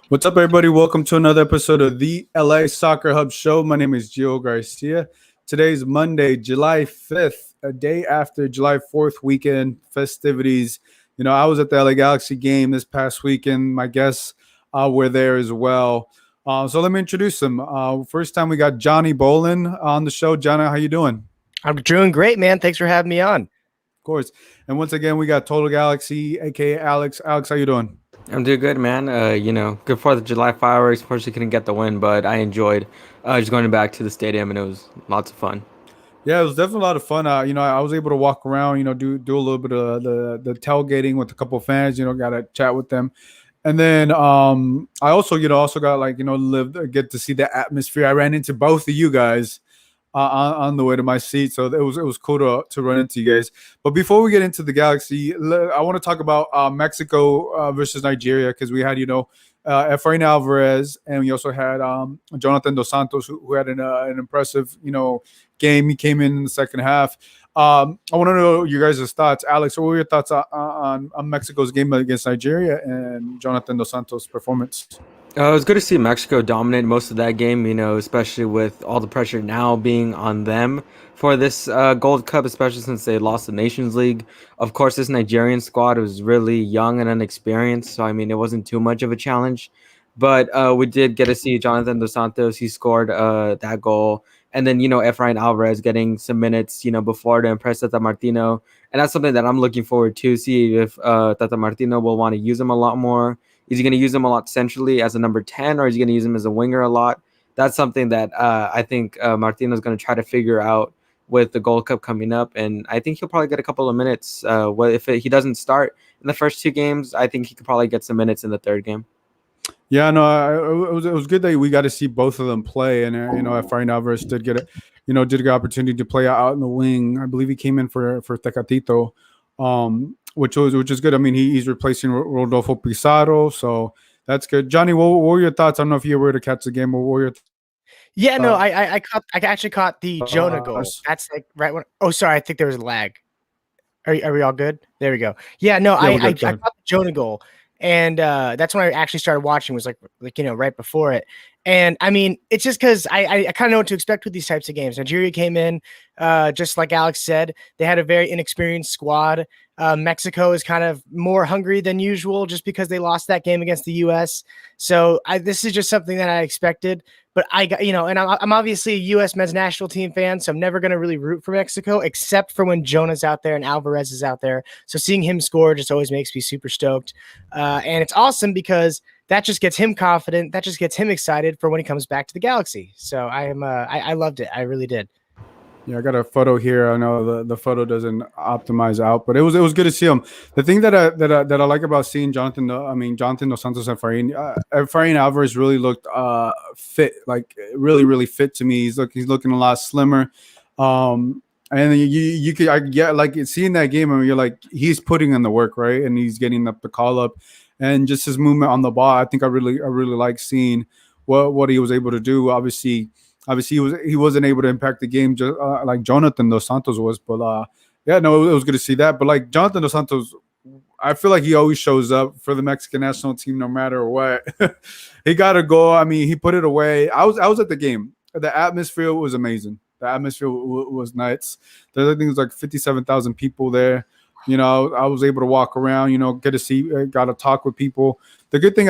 What's up, everybody? Welcome to another episode of the LA Soccer Hub Show. My name is Gio Garcia. Today's Monday, July 5th, a day after July 4th weekend festivities. I was at the LA Galaxy game this past weekend. My guests were there as well. So let me introduce them. First time we got Johnny Bolin on the show. Johnny, how you doing? I'm doing great, man. Thanks for having me on. Of course. And once again, we got Total Galaxy, aka Alex. Alex, how you doing? I'm doing good, man. Good 4th of July fireworks. Unfortunately, couldn't get the win, but I enjoyed just going back to the stadium, and it was lots of fun. Yeah, it was definitely a lot of fun. I was able to walk around, do a little bit of the tailgating with a couple of fans. Got to chat with them, and then I also, also got get to see the atmosphere. I ran into both of you guys on the way to my seat, so it was cool to run into you guys. But before we get into the Galaxy, I want to talk about Mexico versus Nigeria because we had Efrain Alvarez, and we also had Jonathan Dos Santos, who had an impressive game. He came in the second half. I want to know you guys' thoughts. Alex, what were your thoughts on Mexico's game against Nigeria and Jonathan Dos Santos' performance? It was good to see Mexico dominate most of that game, especially with all the pressure now being on them for this Gold Cup, especially since they lost the Nations League. Of course, this Nigerian squad was really young and inexperienced, so it wasn't too much of a challenge. But we did get to see Jonathan Dos Santos. He scored that goal. And then, Efrain Alvarez getting some minutes, before to impress Tata Martino. And that's something that I'm looking forward to see if Tata Martino will want to use him a lot more. Is he going to use him a lot centrally as a number 10, or is he going to use him as a winger a lot? That's something that I think Martino is going to try to figure out with the Gold Cup coming up. And I think he'll probably get a couple of minutes. He doesn't start in the first two games, I think he could probably get some minutes in the third game. Yeah, no, it was good that we got to see both of them play, and Efrain Alvarez did get an opportunity to play out in the wing. I believe he came in for Tecatito, which is good. I mean, he's replacing Rodolfo Pizarro, so that's good. Johnny, what were your thoughts? I don't know if you were to catch the game. What were your Yeah, no, I actually caught the Jonah goal. That's like right when. Oh, sorry, I think there was a lag. Are we all good? There we go. Yeah, no, Yeah, I caught the Jonah goal, and that's when I actually started watching. Was like right before it. And it's just because I kind of know what to expect with these types of games. Nigeria came in, just like Alex said, they had a very inexperienced squad. Mexico is kind of more hungry than usual just because they lost that game against the U.S. So this is just something that I expected. But I got, and I'm obviously a U.S. men's national team fan, so I'm never going to really root for Mexico, except for when Jonah's out there and Alvarez is out there. So seeing him score just always makes me super stoked. And it's awesome because that just gets him confident. That just gets him excited for when he comes back to the Galaxy. So I loved it. I really did. Yeah, I got a photo here. I know the photo doesn't optimize out, but it was good to see him. The thing that I like about seeing Jonathan Dos Santos and Efrain Alvarez really looked fit, like really fit to me. He's looking a lot slimmer. And you could like seeing that game, and you're like he's putting in the work, right? And he's getting up the call up, and just his movement on the ball. I think I really like seeing what he was able to do. Obviously, he wasn't able to impact the game just like Jonathan Dos Santos was, but yeah, no, it was good to see that. But like Jonathan Dos Santos, I feel like he always shows up for the Mexican national team no matter what. He got a goal. I mean, he put it away. I was at the game. The atmosphere was amazing. The atmosphere was nuts. I think there's like 57,000 people there. I was able to walk around. Get to see, got to talk with people. The good thing,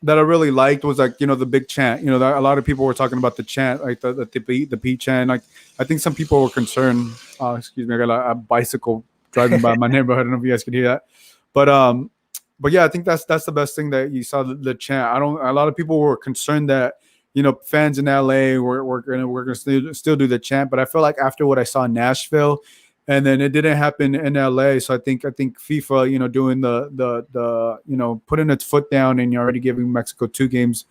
that I really liked was like the big chant. A lot of people were talking about the chant, like the P chant. Like I think some people were concerned. Excuse me, I got a bicycle driving by my neighborhood. I don't know if you guys can hear that, but yeah, I think that's the best thing that you saw the chant. A lot of people were concerned that fans in LA were gonna still do the chant, but I feel like after what I saw in Nashville. And then it didn't happen in LA, so I think FIFA, doing the putting its foot down and you're already giving Mexico 2 games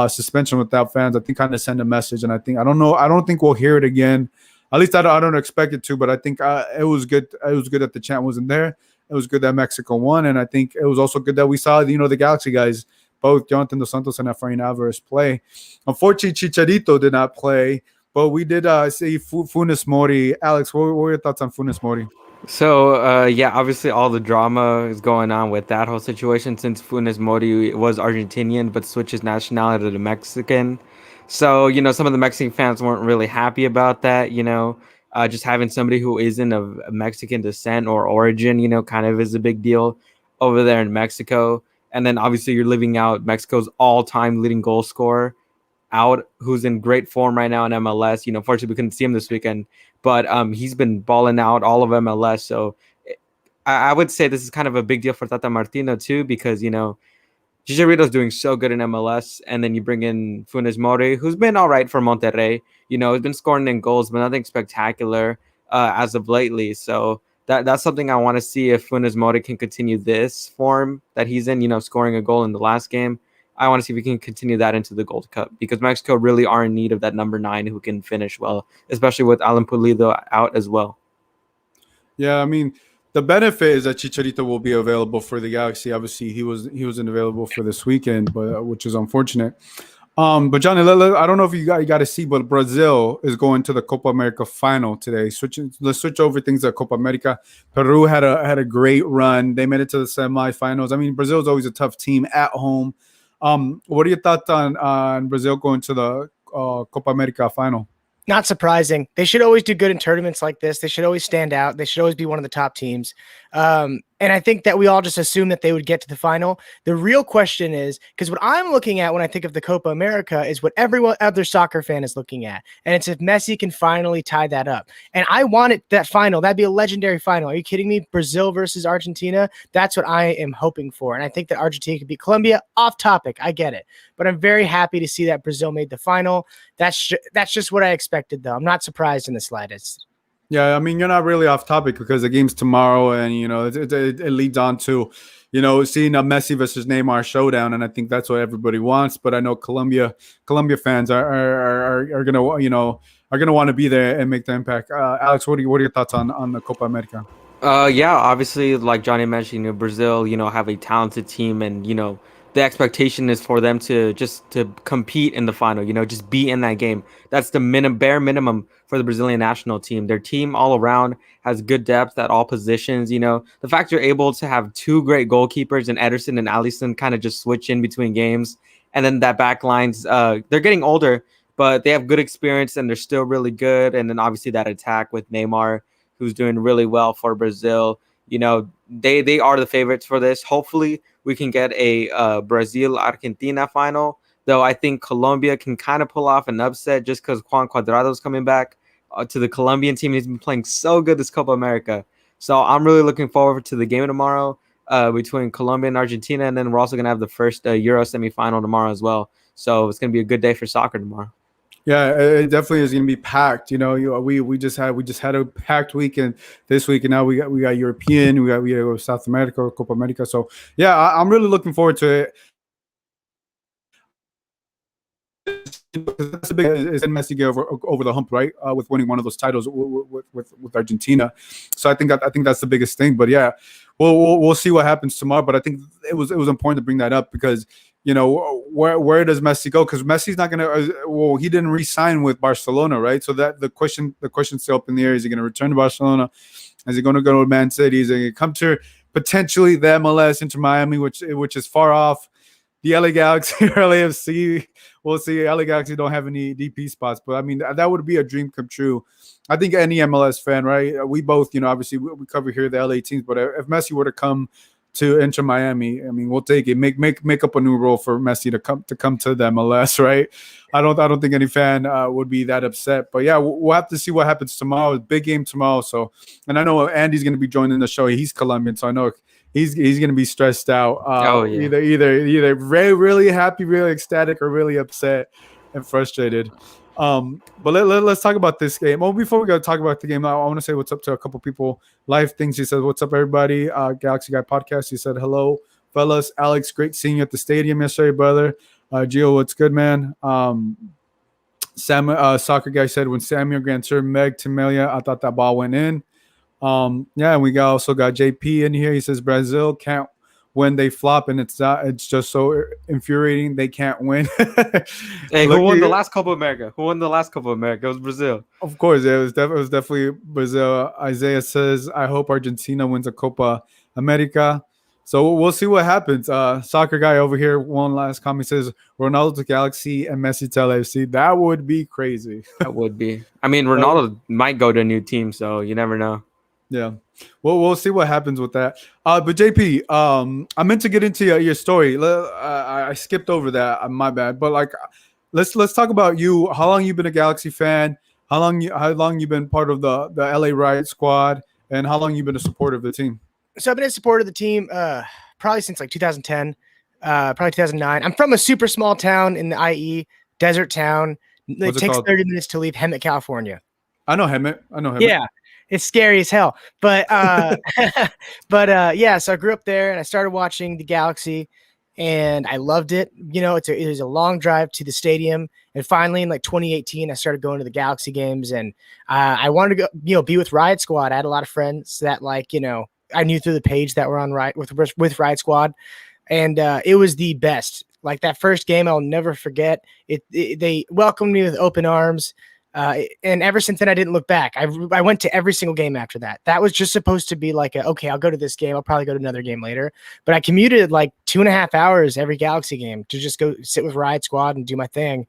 suspension without fans. I think kind of send a message, and I don't think we'll hear it again. At least I don't expect it to, but I think it was good. It was good that the chant wasn't there. It was good that Mexico won, and I think it was also good that we saw the Galaxy guys, both Jonathan Dos Santos and Efrain Alvarez, play. Unfortunately, Chicharito did not play. But we did see Funes Mori. Alex, what were your thoughts on Funes Mori? So, yeah, obviously all the drama is going on with that whole situation since Funes Mori was Argentinian but switched his nationality to Mexican. So, some of the Mexican fans weren't really happy about that, just having somebody who isn't of Mexican descent or origin, kind of is a big deal over there in Mexico. And then obviously you're living out Mexico's all-time leading goal scorer out, who's in great form right now in MLS. Fortunately we couldn't see him this weekend, but he's been balling out all of MLS. So I would say this is kind of a big deal for Tata Martino too, because Chicharito's doing so good in MLS, and then you bring in Funes Mori, who's been all right for Monterrey. He's been scoring in goals, but nothing spectacular as of lately. So that's something I want to see if Funes Mori can continue this form that he's in. Scoring a goal in the last game. I want to see if we can continue that into the Gold Cup, because Mexico really are in need of that number 9 who can finish well, especially with Alan Pulido out as well. Yeah, I mean, the benefit is that Chicharito will be available for the Galaxy. Obviously, he wasn't available for this weekend, but which is unfortunate. But Johnny, I don't know if you got to see, but Brazil is going to the Copa America final today. Let's switch over things to Copa America. Peru had a great run. They made it to the semifinals. I mean, Brazil is always a tough team at home. What are your thoughts on Brazil going to the Copa America final? Not surprising. They should always do good in tournaments like this. They should always stand out. They should always be one of the top teams. And I think that we all just assume that they would get to the final. The real question is, because what I'm looking at when I think of the Copa America is what every other soccer fan is looking at. And it's if Messi can finally tie that up. And I want that final. That'd be a legendary final. Are you kidding me? Brazil versus Argentina. That's what I am hoping for. And I think that Argentina could beat Colombia. Off topic. I get it. But I'm very happy to see that Brazil made the final. That's just what I expected, though. I'm not surprised in the slightest. Yeah, I mean, you're not really off topic because the game's tomorrow, and it leads on to, seeing a Messi versus Neymar showdown, and I think that's what everybody wants. But I know Colombia fans are gonna want to be there and make the impact. Alex, what are your thoughts on the Copa America? Yeah, obviously, like Johnny mentioned, Brazil, have a talented team, and the expectation is for them to compete in the final. Just be in that game. That's the bare minimum for the Brazilian national team. Their team all around has good depth at all positions. The fact you're able to have 2 great goalkeepers and Ederson and Alisson kind of just switch in between games, and then that back lines, they're getting older, but they have good experience and they're still really good. And then obviously that attack with Neymar, who's doing really well for Brazil. They are the favorites for this. Hopefully, we can get a Brazil-Argentina final, though I think Colombia can kind of pull off an upset just because Juan Cuadrado is coming back to the Colombian team. He's been playing so good this Copa America. So I'm really looking forward to the game tomorrow between Colombia and Argentina, and then we're also going to have the first Euro semifinal tomorrow as well. So it's going to be a good day for soccer tomorrow. Yeah, it definitely is going to be packed. We just had a packed weekend this week, and now we got European, we got South America, Copa America. So yeah, I'm really looking forward to it. That's a big is Messi get over the hump, right? With winning one of those titles with Argentina. So I think that's the biggest thing. But yeah, we'll see what happens tomorrow. But I think it was important to bring that up because where does Messi go? Because Messi's not gonna. He didn't re-sign with Barcelona, right? So that the question's still up in the air. Is he going to return to Barcelona? Is he going to go to Man City? Is he going to come to potentially the MLS, Inter Miami, which is far off? The LA Galaxy or LAFC, we'll see. LA Galaxy don't have any DP spots, but I mean that would be a dream come true. I think any MLS fan, right? We both, obviously we cover here the LA teams, but if Messi were to come to Inter Miami, I mean, we'll take it. Make up a new role for Messi to come to the MLS, right? I don't think any fan would be that upset. But yeah, we'll have to see what happens tomorrow. Big game tomorrow. So, and I know Andy's going to be joining the show. He's Colombian, so I know he's going to be stressed out. Yeah. Either really happy, really ecstatic, or really upset and frustrated. But let's talk about this game. Well, before we go talk about the game, I want to say what's up to a couple people. Live things. He says, "What's up, everybody?" Galaxy Guy Podcast. He said, "Hello, fellas. Alex, great seeing you at the stadium yesterday, brother." Gio, what's good, man? Sam, soccer guy said, "When Samuel Grandsir Meg Timelia, I thought that ball went in." Yeah, and we also got JP in here. He says Brazil can't when they flop and it's not, it's just so infuriating. They can't win. Hey, who won the last Copa America? Who won the last Copa America? It was Brazil. Of course, it was definitely Brazil. Isaiah says, "I hope Argentina wins a Copa America." So we'll see what happens. Soccer guy over here, one last comment says, "Ronaldo to Galaxy and Messi to LAFC." That would be crazy. That would be. I mean, Ronaldo might go to a new team, so you never know. Yeah, well, we'll see what happens with that. But JP, I meant to get into your story. I skipped over that. My bad. But like, let's talk about you. How long you been a Galaxy fan? How long you been part of the LA Riot squad? And how long you been a supporter of the team? So I've been a supporter of the team probably since like 2010, probably 2009. I'm from a super small town in the IE, desert town. It takes 30 minutes to leave Hemet, California. I know Hemet. Yeah, it's scary as hell. But yeah, so I grew up there and I started watching the Galaxy and I loved it. You know, it was a long drive to the stadium. And finally in like 2018, I started going to the Galaxy games and I wanted to go, be with Riot Squad. I had a lot of friends that I knew through the page that were on with Riot Squad. And it was the best. Like that first game, I'll never forget. They welcomed me with open arms. And ever since then, I didn't look back. I went to every single game after that. That was just supposed to be like, okay, I'll go to this game. I'll probably go to another game later. But I commuted like 2.5 hours every Galaxy game to just go sit with Riot Squad and do my thing.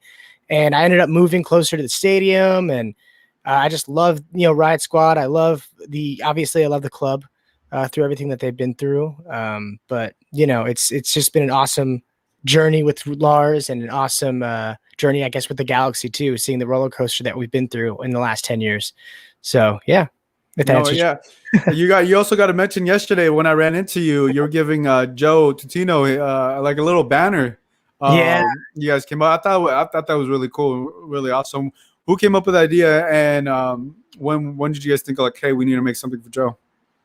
And I ended up moving closer to the stadium. And I just love, Riot Squad. Obviously I love the club through everything that they've been through. But it's just been an awesome journey with Lars and an awesome journey, I guess, with the Galaxy too, seeing the roller coaster that we've been through in the last 10 years. So yeah. You also got to mention yesterday when I ran into you, you were giving Joe Tutino like a little banner. You guys came out. I thought that was really cool, really awesome. Who came up with the idea, and when did you guys think like, hey, we need to make something for Joe?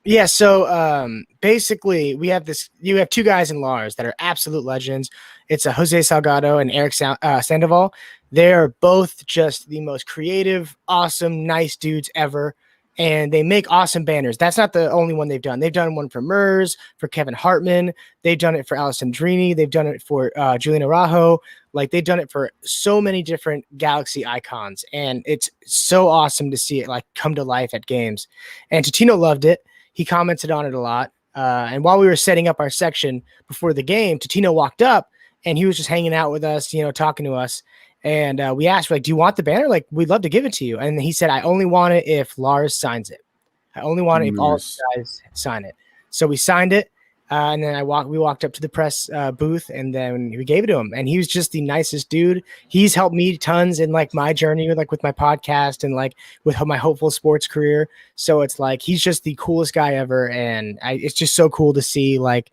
Yeah, so basically you have two guys in Lars that are absolute legends. It's a Jose Salgado and Eric Sandoval. They're both just the most creative, awesome, nice dudes ever. And they make awesome banners. That's not the only one they've done. They've done one for Mers, for Kevin Hartman. They've done it for Alessandrini. They've done it for Julian Araujo. Like they've done it for so many different Galaxy icons. And it's so awesome to see it like come to life at games. And Tutino loved it. He commented on it a lot. And while we were setting up our section before the game, Tutino walked up and he was just hanging out with us, talking to us. And we asked, like, do you want the banner? Like, we'd love to give it to you. And he said, I only want it if Lars signs it. I only want it if all the guys sign it. So we signed it. And then we walked up to the press booth and then we gave it to him. And he was just the nicest dude. He's helped me tons in like my journey, like with my podcast and like with my hopeful sports career. So it's like, he's just the coolest guy ever. And it's just so cool to see like,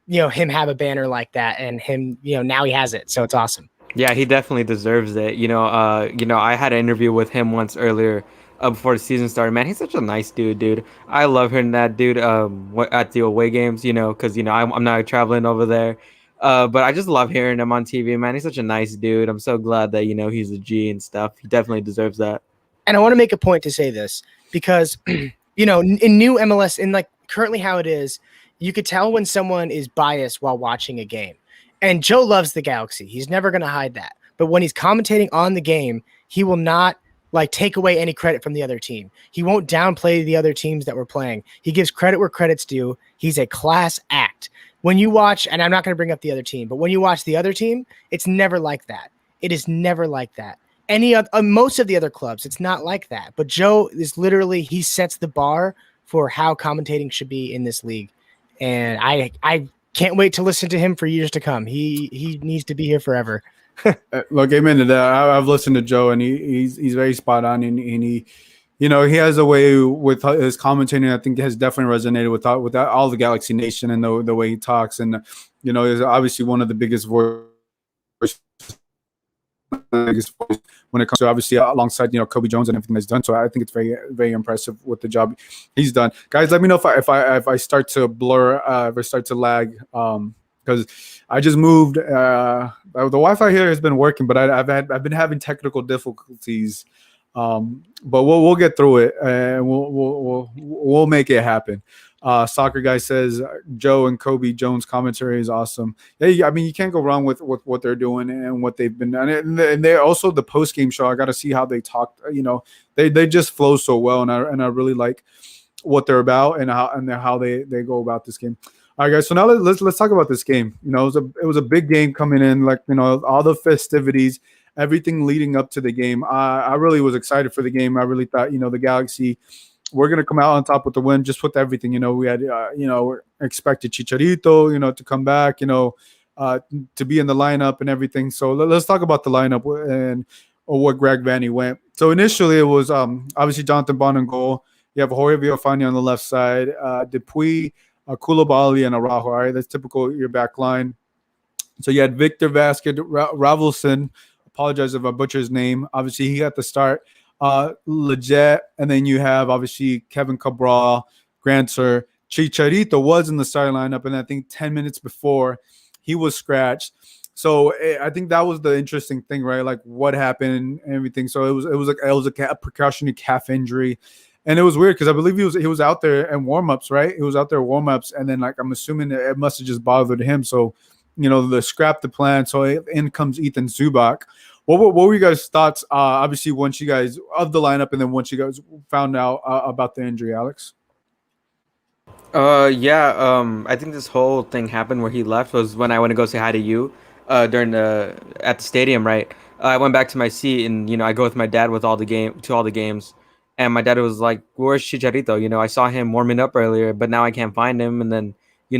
him have a banner like that and him, now he has it. So it's awesome. Yeah, he definitely deserves it. I had an interview with him once earlier before the season started. Man, he's such a nice dude. I love hearing that dude at the away games, because, I'm not traveling over there. But I just love hearing him on TV, man. He's such a nice dude. I'm so glad that, he's a G and stuff. He definitely deserves that. And I want to make a point to say this because, in new MLS, in like currently how it is, you could tell when someone is biased while watching a game. And Joe loves the Galaxy. He's never going to hide that. But when he's commentating on the game, he will not like take away any credit from the other team. He won't downplay the other teams that we're playing. He gives credit where credit's due. He's a class act. When you watch, and I'm not going to bring up the other team, but when you watch the other team, it's never like that. It is never like that. Most of the other clubs, it's not like that. But Joe is literally, he sets the bar for how commentating should be in this league. And I can't wait to listen to him for years to come. He needs to be here forever. Look, amen to that. I've listened to Joe, and he's very spot on, and he, he has a way with his commentating. I think has definitely resonated with all the Galaxy Nation and the way he talks, and is obviously one of the biggest voices when it comes to obviously alongside Kobe Jones and everything that's done. So I think it's very very impressive with the job he's done. Guys, let me know if I start to blur, if I start to lag, because I just moved. The Wi-Fi here has been working, but I've been having technical difficulties. But we'll get through it and we'll make it happen. Soccer Guy says Joe and Kobe Jones commentary is awesome. Yeah, I mean you can't go wrong with what they're doing and what they've been doing. And they also the post game show. I got to see how they talk. They just flow so well, and I really like what they're about and how they go about this game. All right, guys. So now let's talk about this game. It was a big game coming in. Like all the festivities, everything leading up to the game. I really was excited for the game. I really thought the Galaxy we're gonna come out on top with the win, just with everything. We had expected Chicharito, to come back, to be in the lineup and everything. So let's talk about the lineup and or what Greg Vanny went. So initially it was obviously Jonathan Bond in goal. You have Jorge Villafani on the left side, Dupuis, Koulibaly, and Araujo. All right, that's typical your back line. So you had Victor Vasquez, Ravelson. Apologize if I butcher his name. Obviously, he got the start. Leggett, and then you have obviously Kevin Cabral, Granser. Chicharito was in the starting lineup, and I think 10 minutes before he was scratched. So I think that was the interesting thing, right? Like what happened and everything. So it was a precautionary calf injury. And it was weird because I believe he was out there in warm-ups, right? He was out there warm-ups, and then I'm assuming it must have just bothered him. So, the scrap the plan. So in comes Ethan Zubak. What were you guys' thoughts? Obviously, once you guys of the lineup, and then once you guys found out about the injury, Alex. Yeah. I think this whole thing happened where he left was when I went to go say hi to you, at the stadium, right? I went back to my seat, and I go with my dad with all the games, and my dad was like, "Where's Chicharito?" I saw him warming up earlier, but now I can't find him. And then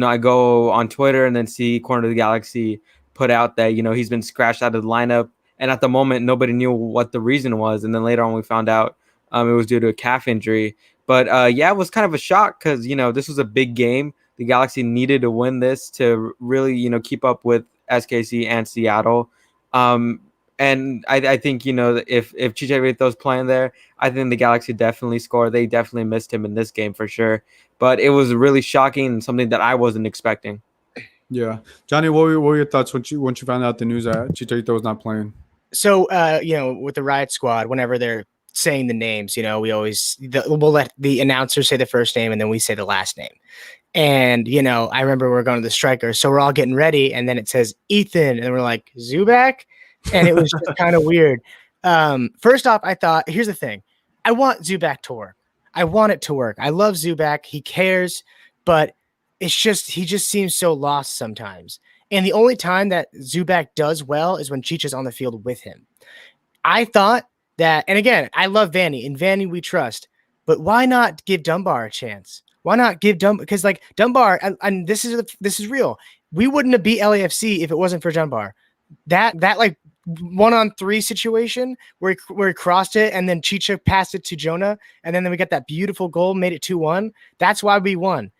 I go on Twitter and then see Corner of the Galaxy put out that he's been scratched out of the lineup, and at the moment nobody knew what the reason was, and then later on we found out it was due to a calf injury. But yeah, it was kind of a shock because this was a big game. The Galaxy needed to win this to really keep up with SKC and Seattle. And I think if Chicharito's playing there, I think the Galaxy definitely score. They definitely missed him in this game for sure. But it was really shocking and something that I wasn't expecting. Yeah, Johnny, what were your thoughts once you found out the news that Chicharito was not playing? So, with the Riot Squad, whenever they're saying the names, we'll let the announcer say the first name and then we say the last name. And, I remember we're going to the striker. So we're all getting ready. And then it says Ethan. And we're like, Zubak? And it was just kind of weird. First off, I thought, here's the thing. I want Zubak to work. I want it to work. I love Zubak. He cares. But he just seems so lost sometimes. And the only time that Zubak does well is when Cheech is on the field with him. I thought that, and again, I love Vanny. In Vanny, we trust. But why not give Dunbar a chance? Why not give Dunbar? Because Dunbar, and this is real. We wouldn't have beat LAFC if it wasn't for Dunbar. That 1-on-3 situation where he crossed it and then Chicha passed it to Jonah, and then we got that beautiful goal, made it 2-1. That's why we won.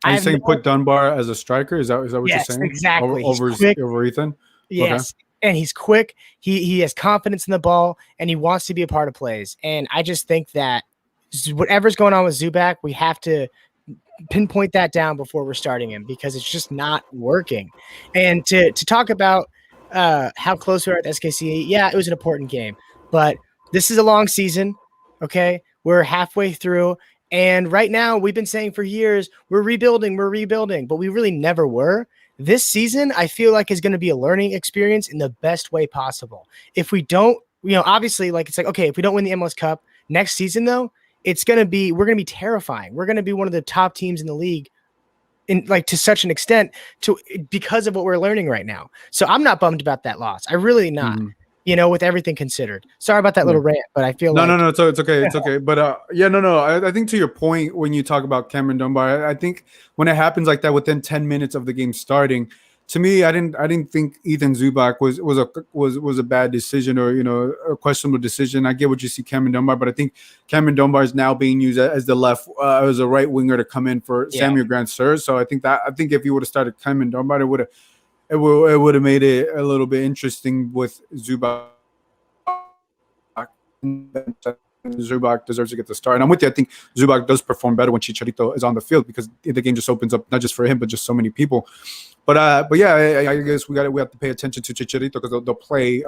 Are you saying put Dunbar as a striker? Is that what you're saying? Exactly. Over Ethan? Yes. Okay. And he's quick. He has confidence in the ball, and he wants to be a part of plays. And I just think that whatever's going on with Zubak, we have to pinpoint that down before we're starting him because it's just not working. And to talk about how close we are at SKC, yeah, it was an important game. But this is a long season, okay? We're halfway through. And right now, we've been saying for years, we're rebuilding, but we really never were. This season, I feel like is going to be a learning experience in the best way possible. If we don't, obviously, it's like, okay, if we don't win the MLS Cup next season, though, we're going to be terrifying. We're going to be one of the top teams in the league to such an extent because of what we're learning right now. So I'm not bummed about that loss. I really not. Mm-hmm. With everything considered. Sorry about that little rant, but I feel no, it's okay. It's okay. But I think to your point, when you talk about Cameron Dunbar, I think when it happens like that within 10 minutes of the game starting, to me, I didn't think Ethan Zubak was a bad decision or a questionable decision. I get what you see Cameron Dunbar, but I think Cameron Dunbar is now being used as the left as a right winger to come in for Samuel Granser. So I think if he would have started Cameron Dunbar, it would have made it a little bit interesting with Zubak Zubac deserves to get the start. And I'm with you. I think Zubac does perform better when Chicharito is on the field because the game just opens up not just for him but just so many people. But yeah, I guess we have to pay attention to Chicharito because they'll play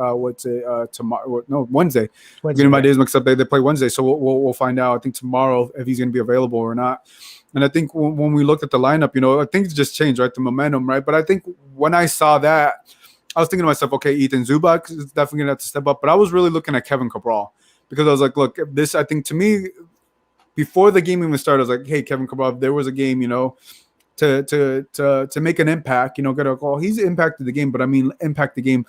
tomorrow? No, Wednesday. Getting my days mixed up. They play Wednesday, so we'll find out. I think tomorrow if he's going to be available or not. And I think when we looked at the lineup, things just changed, right? The momentum, right? But I think when I saw that, I was thinking to myself, okay, Ethan Zubac is definitely going to have to step up. But I was really looking at Kevin Cabral because I was like, look, this, I think to me, before the game even started, I was like, hey, Kevin Cabral, if there was a game, to make an impact, get a goal. He's impacted the game, but I mean, impact the game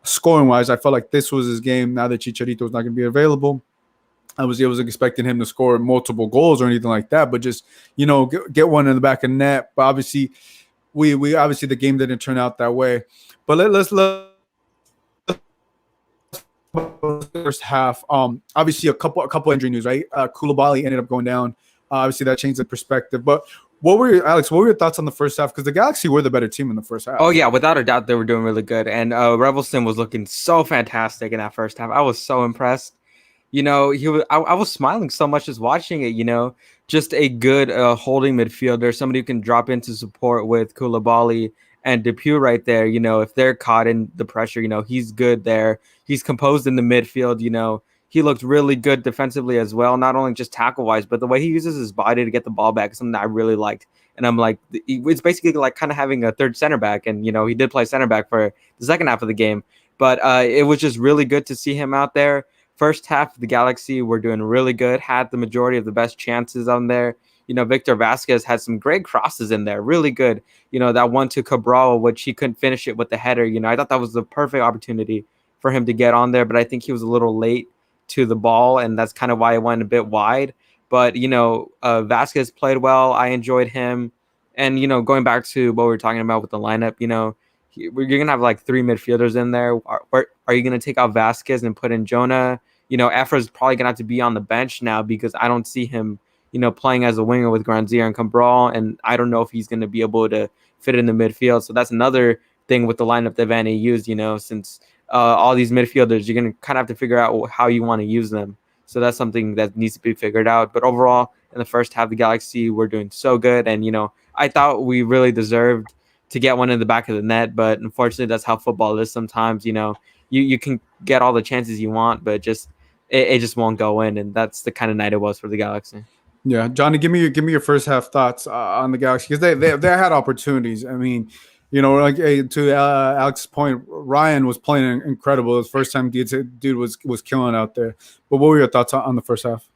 scoring wise. I felt like this was his game. Now that Chicharito is not going to be available, I was expecting him to score multiple goals or anything like that, but just get one in the back of the net. But obviously, we obviously the game didn't turn out that way. But let's first half. Obviously a couple injury news, right? Koulibaly ended up going down. Obviously that changed the perspective. But what were your thoughts on the first half? Because the Galaxy were the better team in the first half. Oh yeah, without a doubt, they were doing really good. And Revelson was looking so fantastic in that first half. I was so impressed. I was smiling so much just watching it. Just a good holding midfielder, somebody who can drop into support with Koulibaly and Depew right there. If they're caught in the pressure, he's good there. He's composed in the midfield. He looked really good defensively as well, not only just tackle-wise, but the way he uses his body to get the ball back is something that I really liked. And I'm like, it's basically like kind of having a third center back. And, he did play center back for the second half of the game. But it was just really good to see him out there. First half, the Galaxy were doing really good, had the majority of the best chances on there. Victor Vasquez had some great crosses in there, really good. That one to Cabral, which he couldn't finish it with the header. I thought that was the perfect opportunity for him to get on there, but I think he was a little late to the ball, and that's kind of why it went a bit wide. But, Vasquez played well. I enjoyed him. And, going back to what we were talking about with the lineup, you're going to have like three midfielders in there. Are you going to take out Vasquez and put in Jonah? Efra's probably going to have to be on the bench now because I don't see him, playing as a winger with Granzier and Cabral, and I don't know if he's going to be able to fit in the midfield. So that's another thing with the lineup that Vanny used, since all these midfielders, you're going to kind of have to figure out how you want to use them. So that's something that needs to be figured out. But overall, in the first half, the Galaxy were doing so good. And, I thought we really deserved to get one in the back of the net. But unfortunately, that's how football is sometimes. You can get all the chances you want, but it just won't go in. And that's the kind of night it was for the Galaxy. Yeah, Johnny, give me your first half thoughts on the Galaxy because they had opportunities. I mean, to Alex's point, Ryan was playing incredible. It was the first time dude was killing out there. But what were your thoughts on the first half?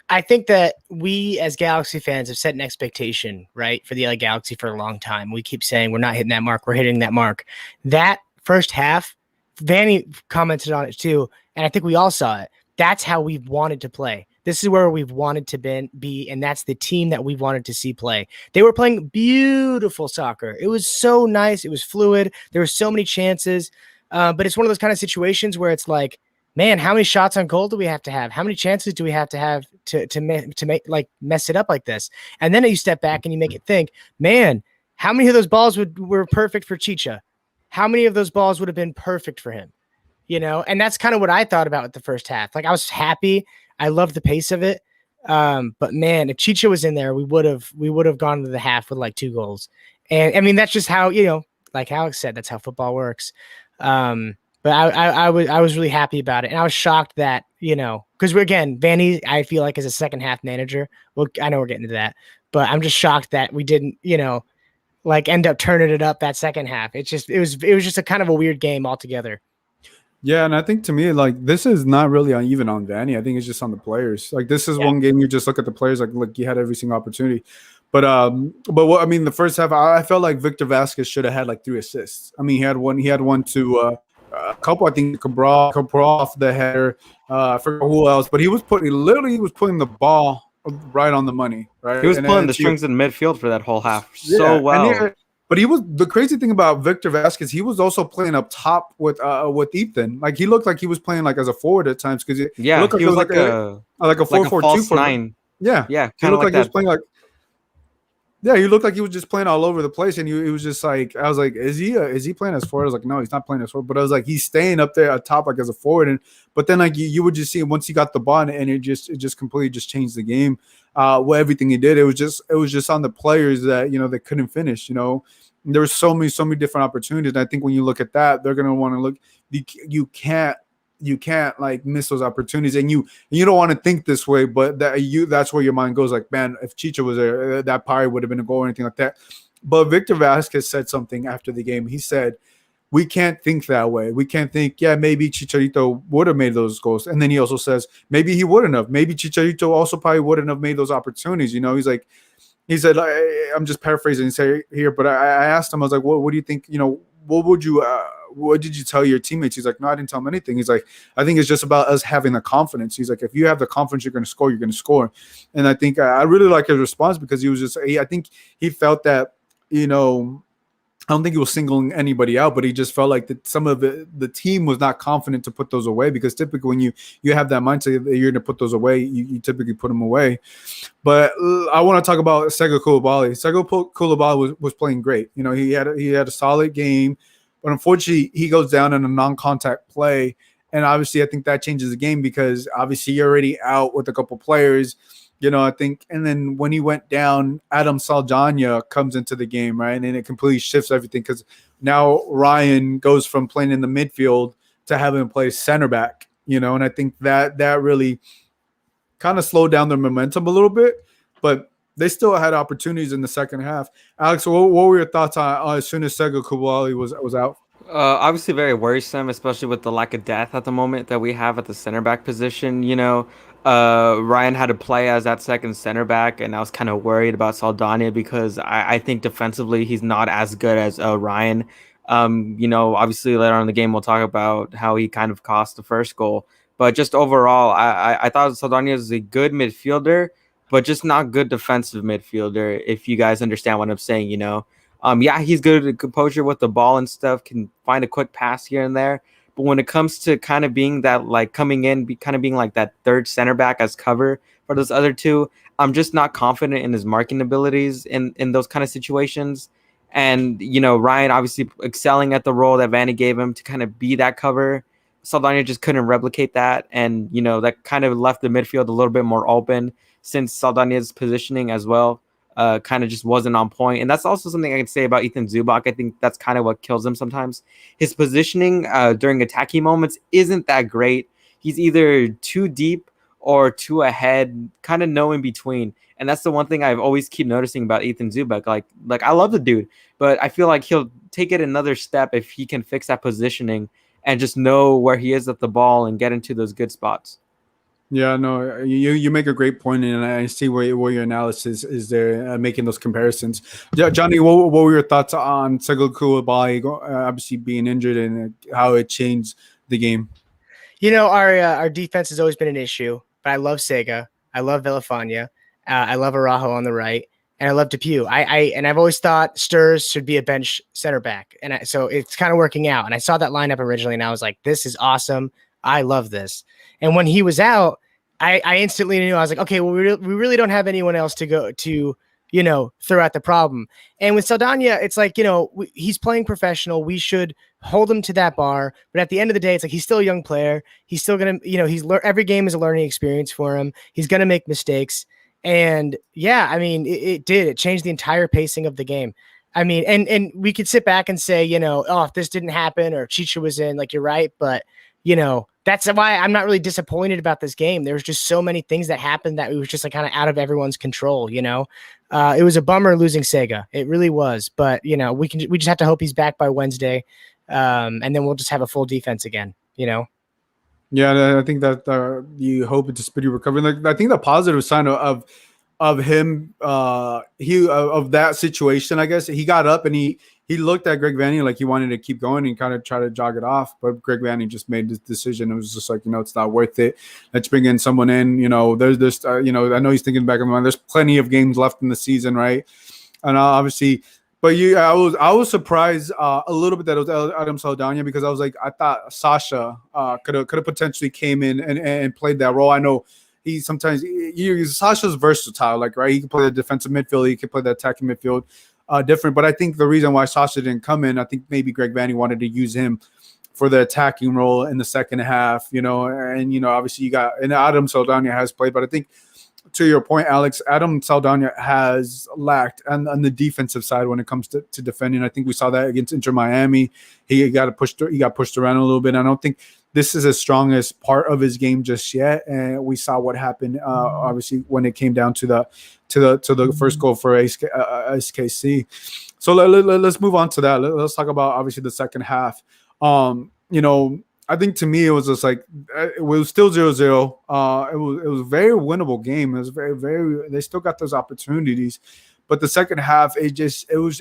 I think that we as Galaxy fans have set an expectation, right, for the LA Galaxy for a long time. We keep saying we're not hitting that mark. We're hitting that mark. That first half, Vanny commented on it too, and I think we all saw it. That's how we've wanted to play. This is where we've wanted to be, and that's the team that we wanted to see play. They were playing beautiful soccer. It was so nice. It was fluid. There were so many chances, but it's one of those kind of situations where it's like, man, how many shots on goal do we have to have? How many chances do we have to make like mess it up like this? And then you step back and you make it think, man, how many of those balls were perfect for Chicha? How many of those balls would have been perfect for him? And that's kind of what I thought about with the first half. Like I was happy. I loved the pace of it. But man, if Chicha was in there, we would have gone to the half with like 2 goals. And I mean, that's just how, like Alex said, that's how football works. But I was really happy about it. And I was shocked that, because again, Vanny, I feel like is a second half manager. Well, I know we're getting to that, but I'm just shocked that we didn't, like end up turning it up that second half. It was just a kind of a weird game altogether. Yeah, and I think to me, like, this is not really even on Vanny. I think it's just on the players. Like, this is one game you just look at the players, like, look, you had every single opportunity. But what I mean, the first half, I felt like Victor Vasquez should have had like 3 assists. I mean, he had one to a couple. I think Cabral off the header. I forgot who else, but he was putting the ball right on the money. Right, he was pulling the strings in midfield for that whole half so well. But he was the crazy thing about Victor Vasquez. He was also playing up top with Ethan. Like he looked like he was playing like as a forward at times because he was like a 4-4-2 9. Yeah, kind of like that. he was playing like. Yeah, he looked like he was just playing all over the place, and he was just like, I was like, is he playing as forward? I was like, no, he's not playing as forward. But I was like, he's staying up there at top like as a forward, and but then like you would just see once he got the ball, and it just completely just changed the game. With everything he did, it was just on the players that they couldn't finish. There were so many different opportunities, and I think when you look at that, they're gonna want to look. You can't like miss those opportunities, and you don't want to think this way, but that's where your mind goes, like, man, if Chicha was there, that probably would have been a goal or anything like that. But Victor Vasquez said something after the game. He said, we can't think that way. We can't think, yeah, maybe Chicharito would have made those goals. And then he also says, maybe he wouldn't have. Maybe Chicharito also probably wouldn't have made those opportunities. He's like, he said, I'm just paraphrasing here, but I asked him, I was like, what do you think, what did you tell your teammates? He's like, no, I didn't tell them anything. He's like, I think it's just about us having the confidence. He's like, if you have the confidence, you're going to score, you're going to score. And I think I really like his response because I think he felt that, I don't think he was singling anybody out, but he just felt like that some of the team was not confident to put those away, because typically when you have that mindset that you're going to put those away, you typically put them away. But I want to talk about Sega Koulibaly. Sega Koulibaly was playing great. He had a solid game, but unfortunately he goes down in a non-contact play, and obviously I think that changes the game because obviously you're already out with a couple players. I think, and then when he went down, Adam Saldana comes into the game, right? And it completely shifts everything because now Ryan goes from playing in the midfield to having to play center back, and I think that really kind of slowed down their momentum a little bit, but they still had opportunities in the second half. Alex, what were your thoughts on as soon as Sega Koulibaly was out? Obviously very worrisome, especially with the lack of depth at the moment that we have at the center back position. Ryan had to play as that second center back, and I was kind of worried about Saldana because I think defensively he's not as good as Ryan. Obviously later on in the game we'll talk about how he kind of cost the first goal, but just overall, I thought Saldana was a good midfielder, but just not good defensive midfielder. If you guys understand what I'm saying. Yeah, he's good at composure with the ball and stuff, can find a quick pass here and there. But when it comes to kind of being that, like, coming in, kind of being like that third center back as cover for those other two, I'm just not confident in his marking abilities in those kind of situations. And, Ryan obviously excelling at the role that Vanny gave him to kind of be that cover. Saldana just couldn't replicate that. And, that kind of left the midfield a little bit more open since Saldana's positioning as well kind of just wasn't on point. And that's also something I can say about Ethan Zubak. I think that's kind of what kills him sometimes. His positioning during attacking moments isn't that great. He's either too deep or too ahead, kind of no in between. And that's the one thing I've always keep noticing about Ethan Zubak. Like I love the dude, but I feel like he'll take it another step if he can fix that positioning and just know where he is at the ball and get into those good spots. Yeah, no, you make a great point, and I see where your analysis is there, making those comparisons. Johnny, what were your thoughts on Sega Koulibaly obviously being injured and how it changed the game? Our defense has always been an issue, but I love Sega. I love Villafania. I love Araujo on the right, and I love Depew. I've always thought Sturz should be a bench center back, and so it's kind of working out. And I saw that lineup originally, and I was like, this is awesome. I love this. And when he was out, I instantly knew. I was like, okay, well, we really don't have anyone else to go to, throw out the problem. And with Saldana, it's like, he's playing professional. We should hold him to that bar. But at the end of the day, it's like he's still a young player. He's still going to, every game is a learning experience for him. He's going to make mistakes. And yeah, I mean, it did. It changed the entire pacing of the game. I mean, and we could sit back and say, if this didn't happen or Chicha was in, like, you're right. But, that's why I'm not really disappointed about this game. There was just so many things that happened that it was just like kind of out of everyone's control. It was a bummer losing Sega. It really was. But we just have to hope he's back by Wednesday, and then we'll just have a full defense again. Yeah, I think that you hope it's a speedy recovery. Like, I think the positive sign of him, of that situation, I guess he got up and he looked at Greg Vanny like he wanted to keep going and kind of try to jog it off, but Greg Vanny just made this decision. It was just like, it's not worth it. Let's bring in someone in. There's I know he's thinking back in the mind. There's plenty of games left in the season, right? And obviously, but I was surprised a little bit that it was Adam Saldana, because I thought Sasha could have potentially came in and played that role. I know Sasha's versatile, like, right? He can play the defensive midfield, he can play the attacking midfield, different. But I think the reason why Sasha didn't come in, I think maybe Greg Vanney wanted to use him for the attacking role in the second half, and obviously and Adam Saldana has played, but I think to your point, Alex, Adam Saldana has lacked on the defensive side when it comes to defending. I think we saw that against Inter Miami. He got pushed around a little bit. I don't think this is the strongest part of his game just yet. And we saw what happened, obviously, when it came down to the first goal for SKC. So let's move on to that. Let's talk about obviously the second half. I think to me it was just like it was still 0-0. It was a very winnable game. It was very, very. They still got those opportunities, but the second half it was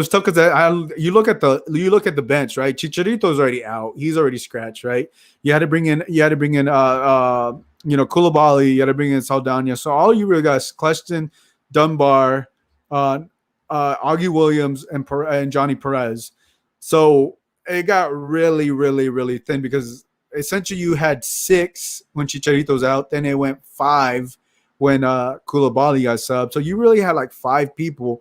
tough because you look at the bench, right? Chicharito's already out. He's already scratched, right? You had to bring in Koulibaly. You had to bring in Saldana. So all you really got is Kleston, Dunbar, Augie Williams, and Johnny Perez. So it got really, really, really thin because essentially you had 6 when Chicharito's out, then it went 5 when Koulibaly got subbed. So you really had like 5 people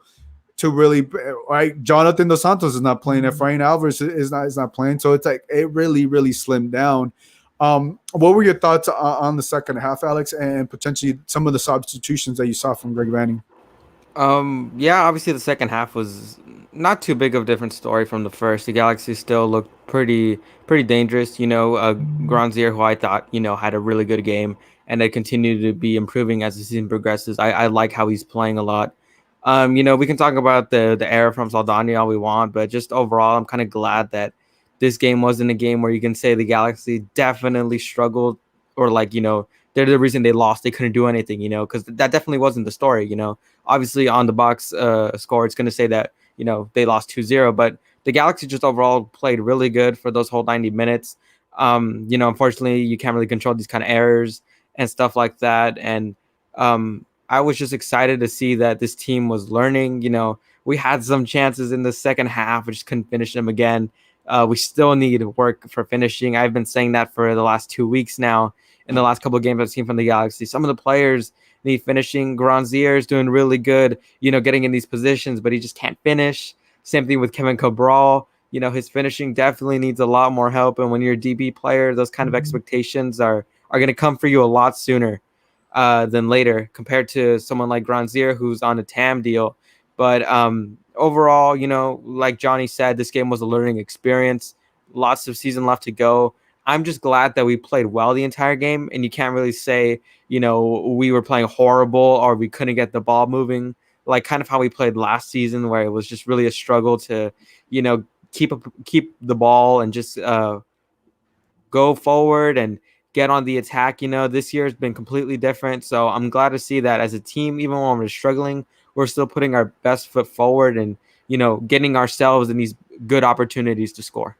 to really, right? Jonathan Dos Santos is not playing. Efrain Alvarez is not playing. So it's like it really, really slimmed down. What were your thoughts on the second half, Alex, and potentially some of the substitutions that you saw from Greg Vanney? Yeah, obviously the second half was not too big of a different story from the first. The Galaxy still looked pretty dangerous. Granzier, who I thought had a really good game, and they continue to be improving as the season progresses. I like how he's playing a lot. We can talk about the error from Saldana all we want, but just overall, I'm kind of glad that this game wasn't a game where you can say the Galaxy definitely struggled or they're the reason they lost. They couldn't do anything, because that definitely wasn't the story. Obviously on the box score, it's going to say that, they lost 2-0, but the Galaxy just overall played really good for those whole 90 minutes. Unfortunately, you can't really control these kind of errors and stuff like that. And I was just excited to see that this team was learning. We had some chances in the second half, we just couldn't finish them again. We still need work for finishing. I've been saying that for the last 2 weeks now. In the last couple of games I've seen from the Galaxy, some of the players need finishing. Granzier is doing really good, getting in these positions, but he just can't finish. Same thing with Kevin Cabral. His finishing definitely needs a lot more help. And when you're a DB player, those kind of expectations are going to come for you a lot sooner than later compared to someone like Granzier who's on a TAM deal. But overall, like Johnny said, this game was a learning experience. Lots of season left to go. I'm just glad that we played well the entire game, and you can't really say, we were playing horrible or we couldn't get the ball moving, like kind of how we played last season, where it was just really a struggle to, keep the ball and just go forward and get on the attack. This year has been completely different. So I'm glad to see that as a team, even when we're struggling, we're still putting our best foot forward and, getting ourselves in these good opportunities to score.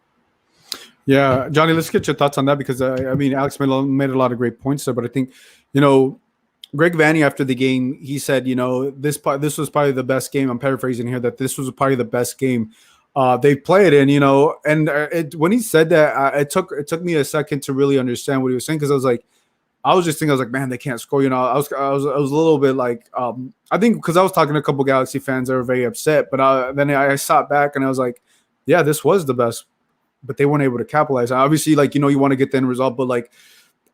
Yeah, Johnny, let's get your thoughts on that because Alex made a lot of great points there, but I think, Greg Vanney after the game, he said, this was probably the best game. I'm paraphrasing here that this was probably the best game they played, and when he said that, it took me a second to really understand what he was saying because I was just thinking, man, they can't score. I was a little bit like, I think because I was talking to a couple Galaxy fans that were very upset, but then I sat back and I was like, yeah, this was the best. But they weren't able to capitalize. Obviously, you want to get the end result, but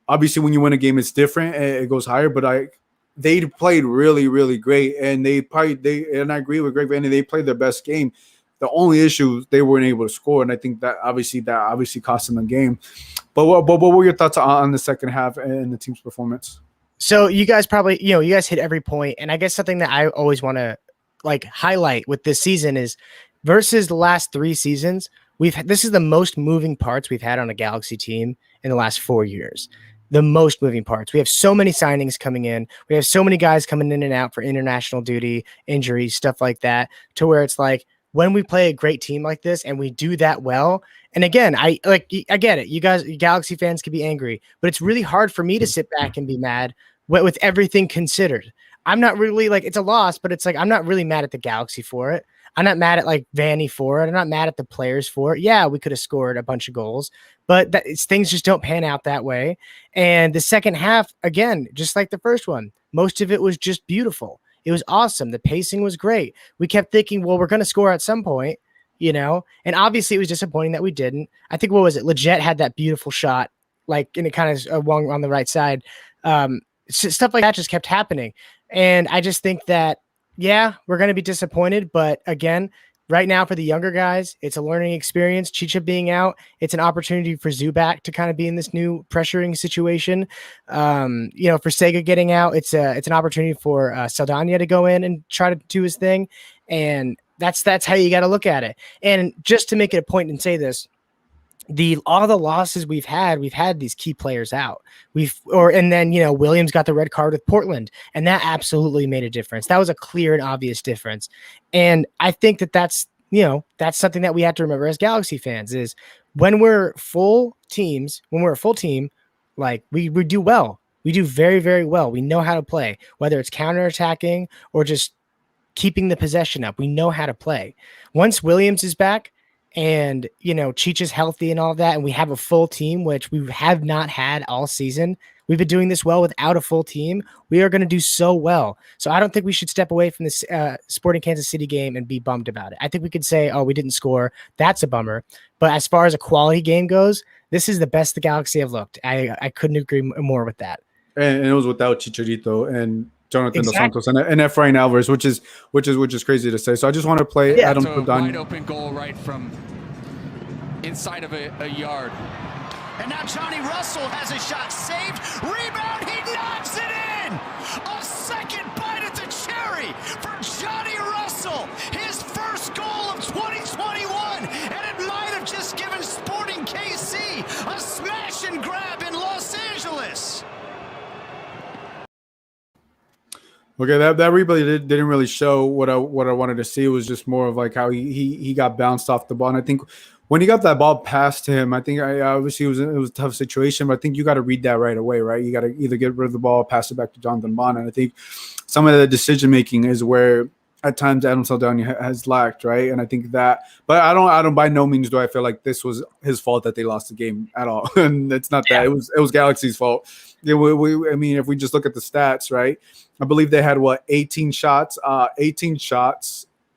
obviously when you win a game, it's different. It goes higher. But they played really, really great, and and I agree with Greg Vanney. They played their best game. The only issue they weren't able to score, and I think that obviously cost them the game. But what were your thoughts on the second half and the team's performance? So you guys probably you guys hit every point, and I guess something that I always want to highlight with this season is versus the last 3 seasons. This is the most moving parts we've had on a Galaxy team in the last 4 years. The most moving parts. We have so many signings coming in. We have so many guys coming in and out for international duty, injuries, stuff like that, to where it's like when we play a great team like this and we do that well. And again, I get it. You guys, Galaxy fans can be angry, but it's really hard for me to sit back and be mad with everything considered. I'm not really it's a loss, but it's I'm not really mad at the Galaxy for it. I'm not mad at like Vanny for it. I'm not mad at the players for it. Yeah, we could have scored a bunch of goals, but things just don't pan out that way. And the second half, again, just like the first one, most of it was just beautiful. It was awesome. The pacing was great. We kept thinking, well, we're going to score at some point, and obviously it was disappointing that we didn't. I think, what was it? Leggett had that beautiful shot, like, and it kind of swung on the right side. Stuff like that just kept happening. And I just think that, yeah, we're going to be disappointed. But again, right now for the younger guys, it's a learning experience. Chicha being out, it's an opportunity for Zubac to kind of be in this new pressuring situation. For Sega getting out, it's an opportunity for Saldana to go in and try to do his thing. And that's how you got to look at it. And just to make it a point and say this, all the losses we've had these key players out. And then Williams got the red card with Portland, and that absolutely made a difference. That was a clear and obvious difference. And I think that's something that we have to remember as Galaxy fans is when we're a full team, like we do well. We do very, very well. We know how to play, whether it's counterattacking or just keeping the possession up. We know how to play. Once Williams is back, and Cheech is healthy and all that, and we have a full team, which we have not had all season. We've been doing this well without a full team. We are going to do so well. So I don't think we should step away from this Sporting Kansas City game and be bummed about it. I think we could say, oh, we didn't score. That's a bummer. But as far as a quality game goes, this is the best the Galaxy have looked. I couldn't agree more with that. And it was without Chicharito and Jonathan Dos Santos and Efrain Alvarez, which is crazy to say. So I just want to play Adam Saldana. Wide open goal right from inside of a yard. And now Johnny Russell has a shot saved. Rebound, he knocks it in! A second bite at the cherry for Johnny Russell. His first goal of 2021. And it might have just given Sporting KC a smash and grab in Los Angeles. Okay, that replay didn't really show what I wanted to see. It was just more of like how he got bounced off the ball. And I think when he got that ball past him, I think obviously it was a tough situation, but I think you got to read that right away, right? You got to either get rid of the ball, pass it back to Jonathan Bond. And I think some of the decision making is where at times Adam Saldana has lacked, right? And I think that, but I don't by no means do I feel like this was his fault that they lost the game at all. And it's not that. It was Galaxy's fault. Yeah, I mean, if we just look at the stats, right? I believe they had 18 shots,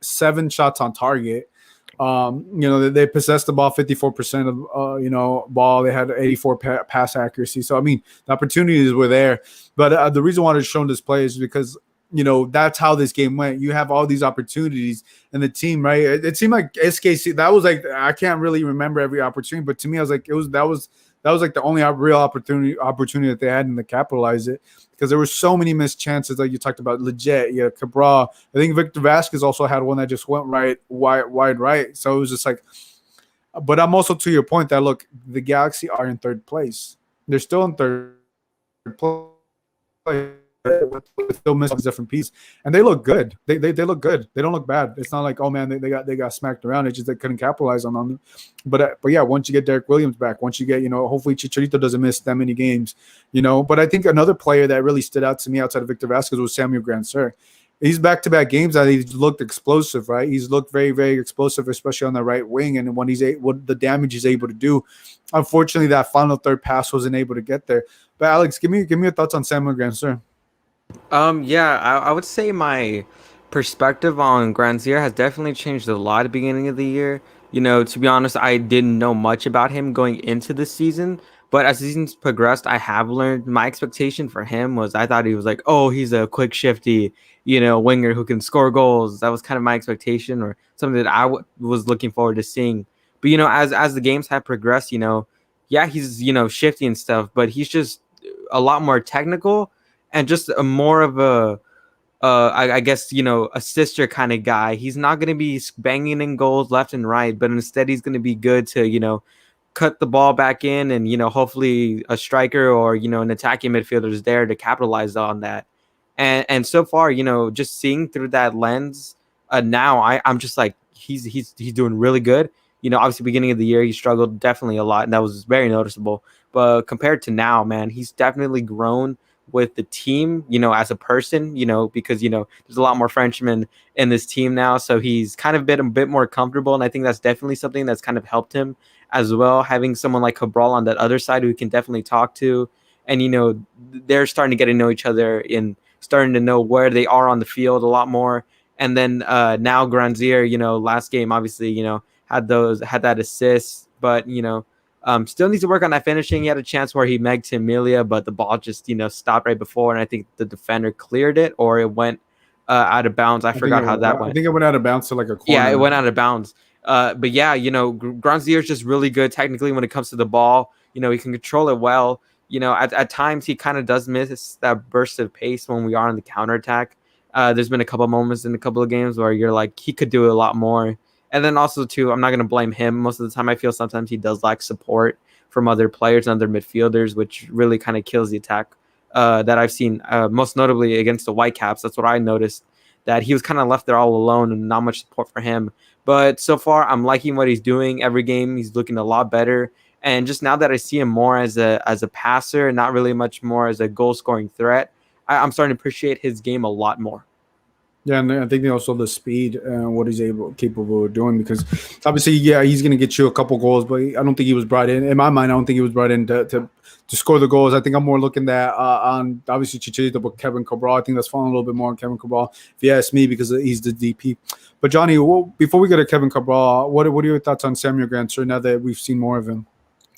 7 shots on target. They possessed the ball 54% of ball. They had 84 pass accuracy. So I mean, the opportunities were there. But the reason why I shown this play is because that's how this game went. You have all these opportunities in the team, right? It seemed like SKC. That was like, I can't really remember every opportunity, but to me, I was like, that was like the only real opportunity that they had, and to capitalize it, because there were so many missed chances. Like you talked about, Leggett, Cabral. I think Victor Vasquez also had one that just went wide right. So it was just like, but I'm also to your point that look, the Galaxy are in third place. They're still in third place. Still missing different piece, and they look good. They look good. They don't look bad. It's not like, oh man, they got smacked around. It's just they couldn't capitalize on them. But yeah, once you get Derek Williams back, once you get hopefully Chicharito doesn't miss that many games. But I think another player that really stood out to me outside of Victor Vasquez was Samuel Grandsir. He's back-to-back games that he's looked explosive, right? He's looked very, very explosive, especially on the right wing, and when what the damage he's able to do. Unfortunately, that final third pass wasn't able to get there. But Alex, give me your thoughts on Samuel Grandsir. I would say my perspective on Grandsir has definitely changed a lot at the beginning of the year. To be honest, I didn't know much about him going into the season, but as the season's progressed, I have learned. My expectation for him was, I thought he was like, oh, he's a quick, shifty, winger who can score goals. That was kind of my expectation, or something that I was looking forward to seeing. But as the games have progressed, he's shifty and stuff, but he's just a lot more technical. And just a more of a, I guess, a sister kind of guy. He's not going to be banging in goals left and right, but instead he's going to be good to, cut the ball back in, and, hopefully a striker or, an attacking midfielder is there to capitalize on that. And so far, just seeing through that lens, now I'm just like, he's doing really good. Obviously beginning of the year, he struggled definitely a lot, and that was very noticeable. But compared to now, man, he's definitely grown with the team, as a person, because, there's a lot more Frenchmen in this team now. So he's kind of been a bit more comfortable. And I think that's definitely something that's kind of helped him as well. Having someone like Cabral on that other side who he can definitely talk to. And, they're starting to get to know each other and starting to know where they are on the field a lot more. And then now Granzier, last game, obviously, had that assist, but, still needs to work on that finishing. He had a chance where he megged to Emilia, but the ball just, stopped right before. And I think the defender cleared it, or it went out of bounds. I forgot how that went. I think it went out of bounds to like a corner. Yeah, it went out of bounds. But yeah, Granzier is just really good technically when it comes to the ball. He can control it well. At times he kind of does miss that burst of pace when we are on the counterattack. There's been a couple of moments in a couple of games where you're like, he could do a lot more. And then also, too, I'm not going to blame him. Most of the time, I feel sometimes he does lack support from other players and other midfielders, which really kind of kills the attack that I've seen, most notably against the Whitecaps. That's what I noticed, that he was kind of left there all alone and not much support for him. But so far, I'm liking what he's doing. Every game, he's looking a lot better. And just now that I see him more as a passer and not really much more as a goal-scoring threat, I'm starting to appreciate his game a lot more. Yeah, and I think also the speed and what he's capable of doing, because obviously, yeah, he's going to get you a couple goals, but I don't think he was brought in my mind. I don't think he was brought in to score the goals. I think I'm more looking at on obviously Chicharito, but Kevin Cabral. I think that's falling a little bit more on Kevin Cabral, if you ask me, because he's the DP. But Johnny, before we go to Kevin Cabral, what are your thoughts on Samuel Grandsir now that we've seen more of him?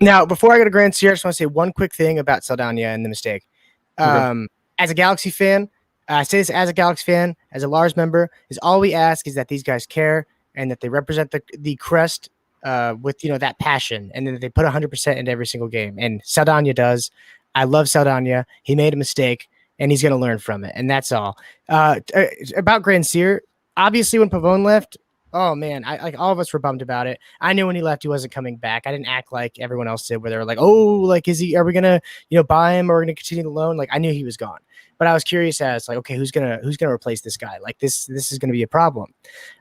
Now, before I go to Grandsir, I just want to say one quick thing about Saldana and the mistake. Okay. As a Galaxy fan, I say this as a Galaxy fan, as a Lars member, is all we ask is that these guys care and that they represent the crest with that passion, and then they put 100% into every single game. And Saldana does. I love Saldana. He made a mistake, and he's going to learn from it, and that's all. About Grandsir, obviously when Pavone left, oh man, all of us were bummed about it. I knew when he left he wasn't coming back. I didn't act like everyone else did, where they were like, "Oh, like are we gonna buy him or we're gonna continue the loan?" Like I knew he was gone. But I was curious as like, okay, who's gonna replace this guy? Like this is gonna be a problem.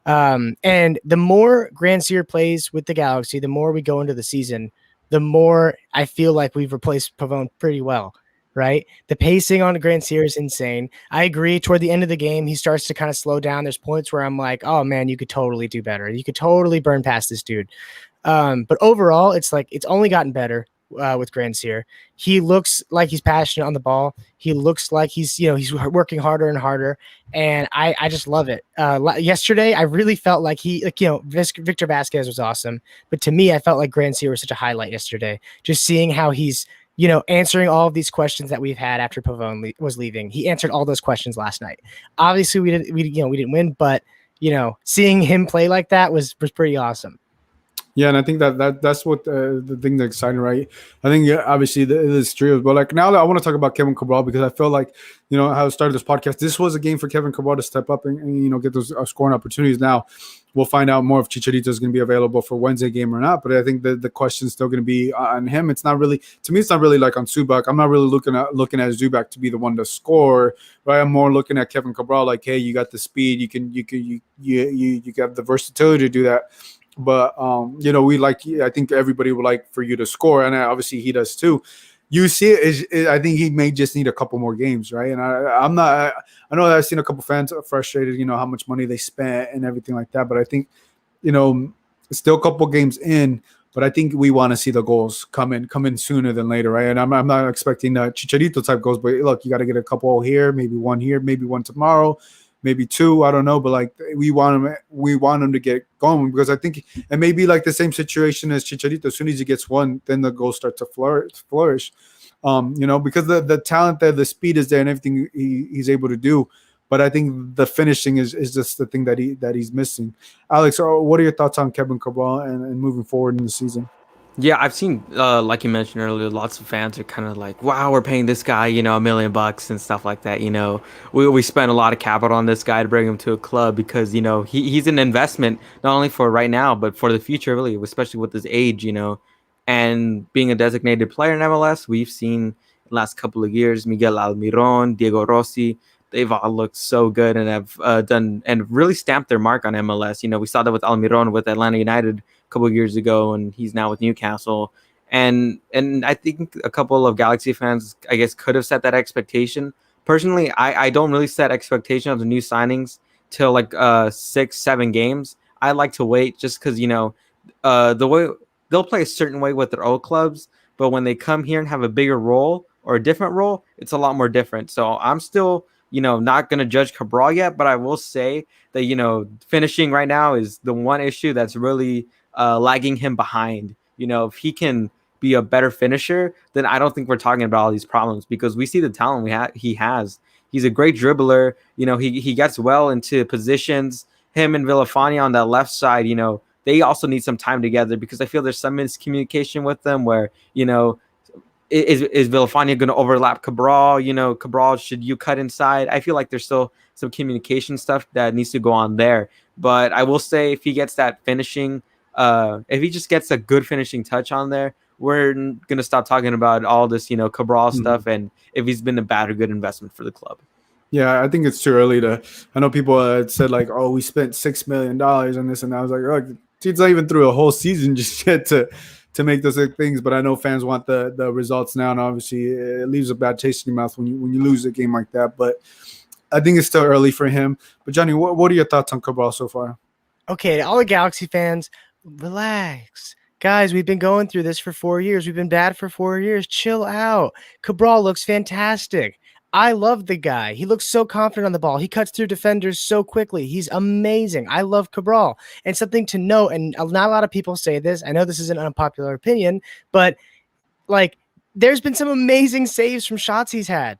And the more Grandsir plays with the Galaxy, the more we go into the season, the more I feel like we've replaced Pavone pretty well. Right, the pacing on Grandsir is insane. I agree. Toward the end of the game, he starts to kind of slow down. There's points where I'm like, oh man, you could totally do better. You could totally burn past this dude. But overall, it's like it's only gotten better. With Grandsir, he looks like he's passionate on the ball. He looks like he's working harder and harder, and I just love it. Yesterday, I really felt like Victor Vasquez was awesome, but to me, I felt like Grandsir was such a highlight yesterday. Just seeing how he's answering all of these questions that we've had after Pavone was leaving. He answered all those questions last night. Obviously, we didn't win, but seeing him play like that was pretty awesome. Yeah, and I think that's what the thing that's exciting, right? I think obviously there's trios, but like now that I want to talk about Kevin Cabral, because I feel like how I started this podcast. This was a game for Kevin Cabral to step up and get those scoring opportunities. Now we'll find out more if Chicharito is going to be available for Wednesday game or not. But I think the question is still going to be on him. It's not really, to me, it's not really like on Zubak. I'm not really looking at Zubak to be the one to score, right? I'm more looking at Kevin Cabral like, hey, you got the speed, you got the versatility to do that. But I think everybody would like for you to score, and obviously he does too. You see it, I think he may just need a couple more games, right? And I know that I've seen a couple fans frustrated, how much money they spent and everything like that. But I think, still a couple games in, but I think we want to see the goals come in sooner than later, right? And I'm not expecting Chicharito type goals, but look, you got to get a couple here, maybe one tomorrow. Maybe two, I don't know, but like we want him to get going, because I think it may be like the same situation as Chicharito. As soon as he gets one, then the goals start to flourish. Because the talent there, the speed is there, and everything he's able to do. But I think the finishing is just the thing that he's missing. Alex, what are your thoughts on Kevin Cabral and moving forward in the season? Yeah, I've seen, like you mentioned earlier, lots of fans are kind of like, wow, we're paying this guy, $1 million and stuff like that. We spent a lot of capital on this guy to bring him to a club because, he's an investment, not only for right now, but for the future, really, especially with his age, and being a designated player in MLS. We've seen the last couple of years, Miguel Almiron, Diego Rossi, they've all looked so good and have done and really stamped their mark on MLS. We saw that with Almiron with Atlanta United couple of years ago, and he's now with Newcastle. And I think a couple of Galaxy fans, I guess, could have set that expectation. Personally, I don't really set expectation of the new signings till like 6-7 games. I like to wait just because the way they'll play a certain way with their old clubs, but when they come here and have a bigger role or a different role, it's a lot more different. So I'm still not going to judge Cabral yet, but I will say that finishing right now is the one issue that's really lagging him behind. If he can be a better finisher, then I don't think we're talking about all these problems, because we see the talent he has. He's a great dribbler. He gets well into positions. Him and Villafani on that left side, they also need some time together, because I feel there's some miscommunication with them where, is Villafani going to overlap Cabral? Cabral, should you cut inside? I feel like there's still some communication stuff that needs to go on there. But I will say, if he gets that finishing, if he just gets a good finishing touch on there, we're going to stop talking about all this, Cabral stuff, and if he's been a bad or good investment for the club. Yeah, I think it's too early to. I know people had said like, "Oh, we spent $6 million on this," and I was like, "Oh, it's not even through a whole season just yet to make those things." But I know fans want the results now, and obviously it leaves a bad taste in your mouth when you lose a game like that. But I think it's still early for him. But Johnny, what are your thoughts on Cabral so far? Okay, to all the Galaxy fans, relax. Guys, we've been going through this for 4 years. We've been bad for 4 years. Chill out. Cabral looks fantastic. I love the guy. He looks so confident on the ball. He cuts through defenders so quickly. He's amazing. I love Cabral. And something to note, and not a lot of people say this, I know this is an unpopular opinion, but like, there's been some amazing saves from shots he's had.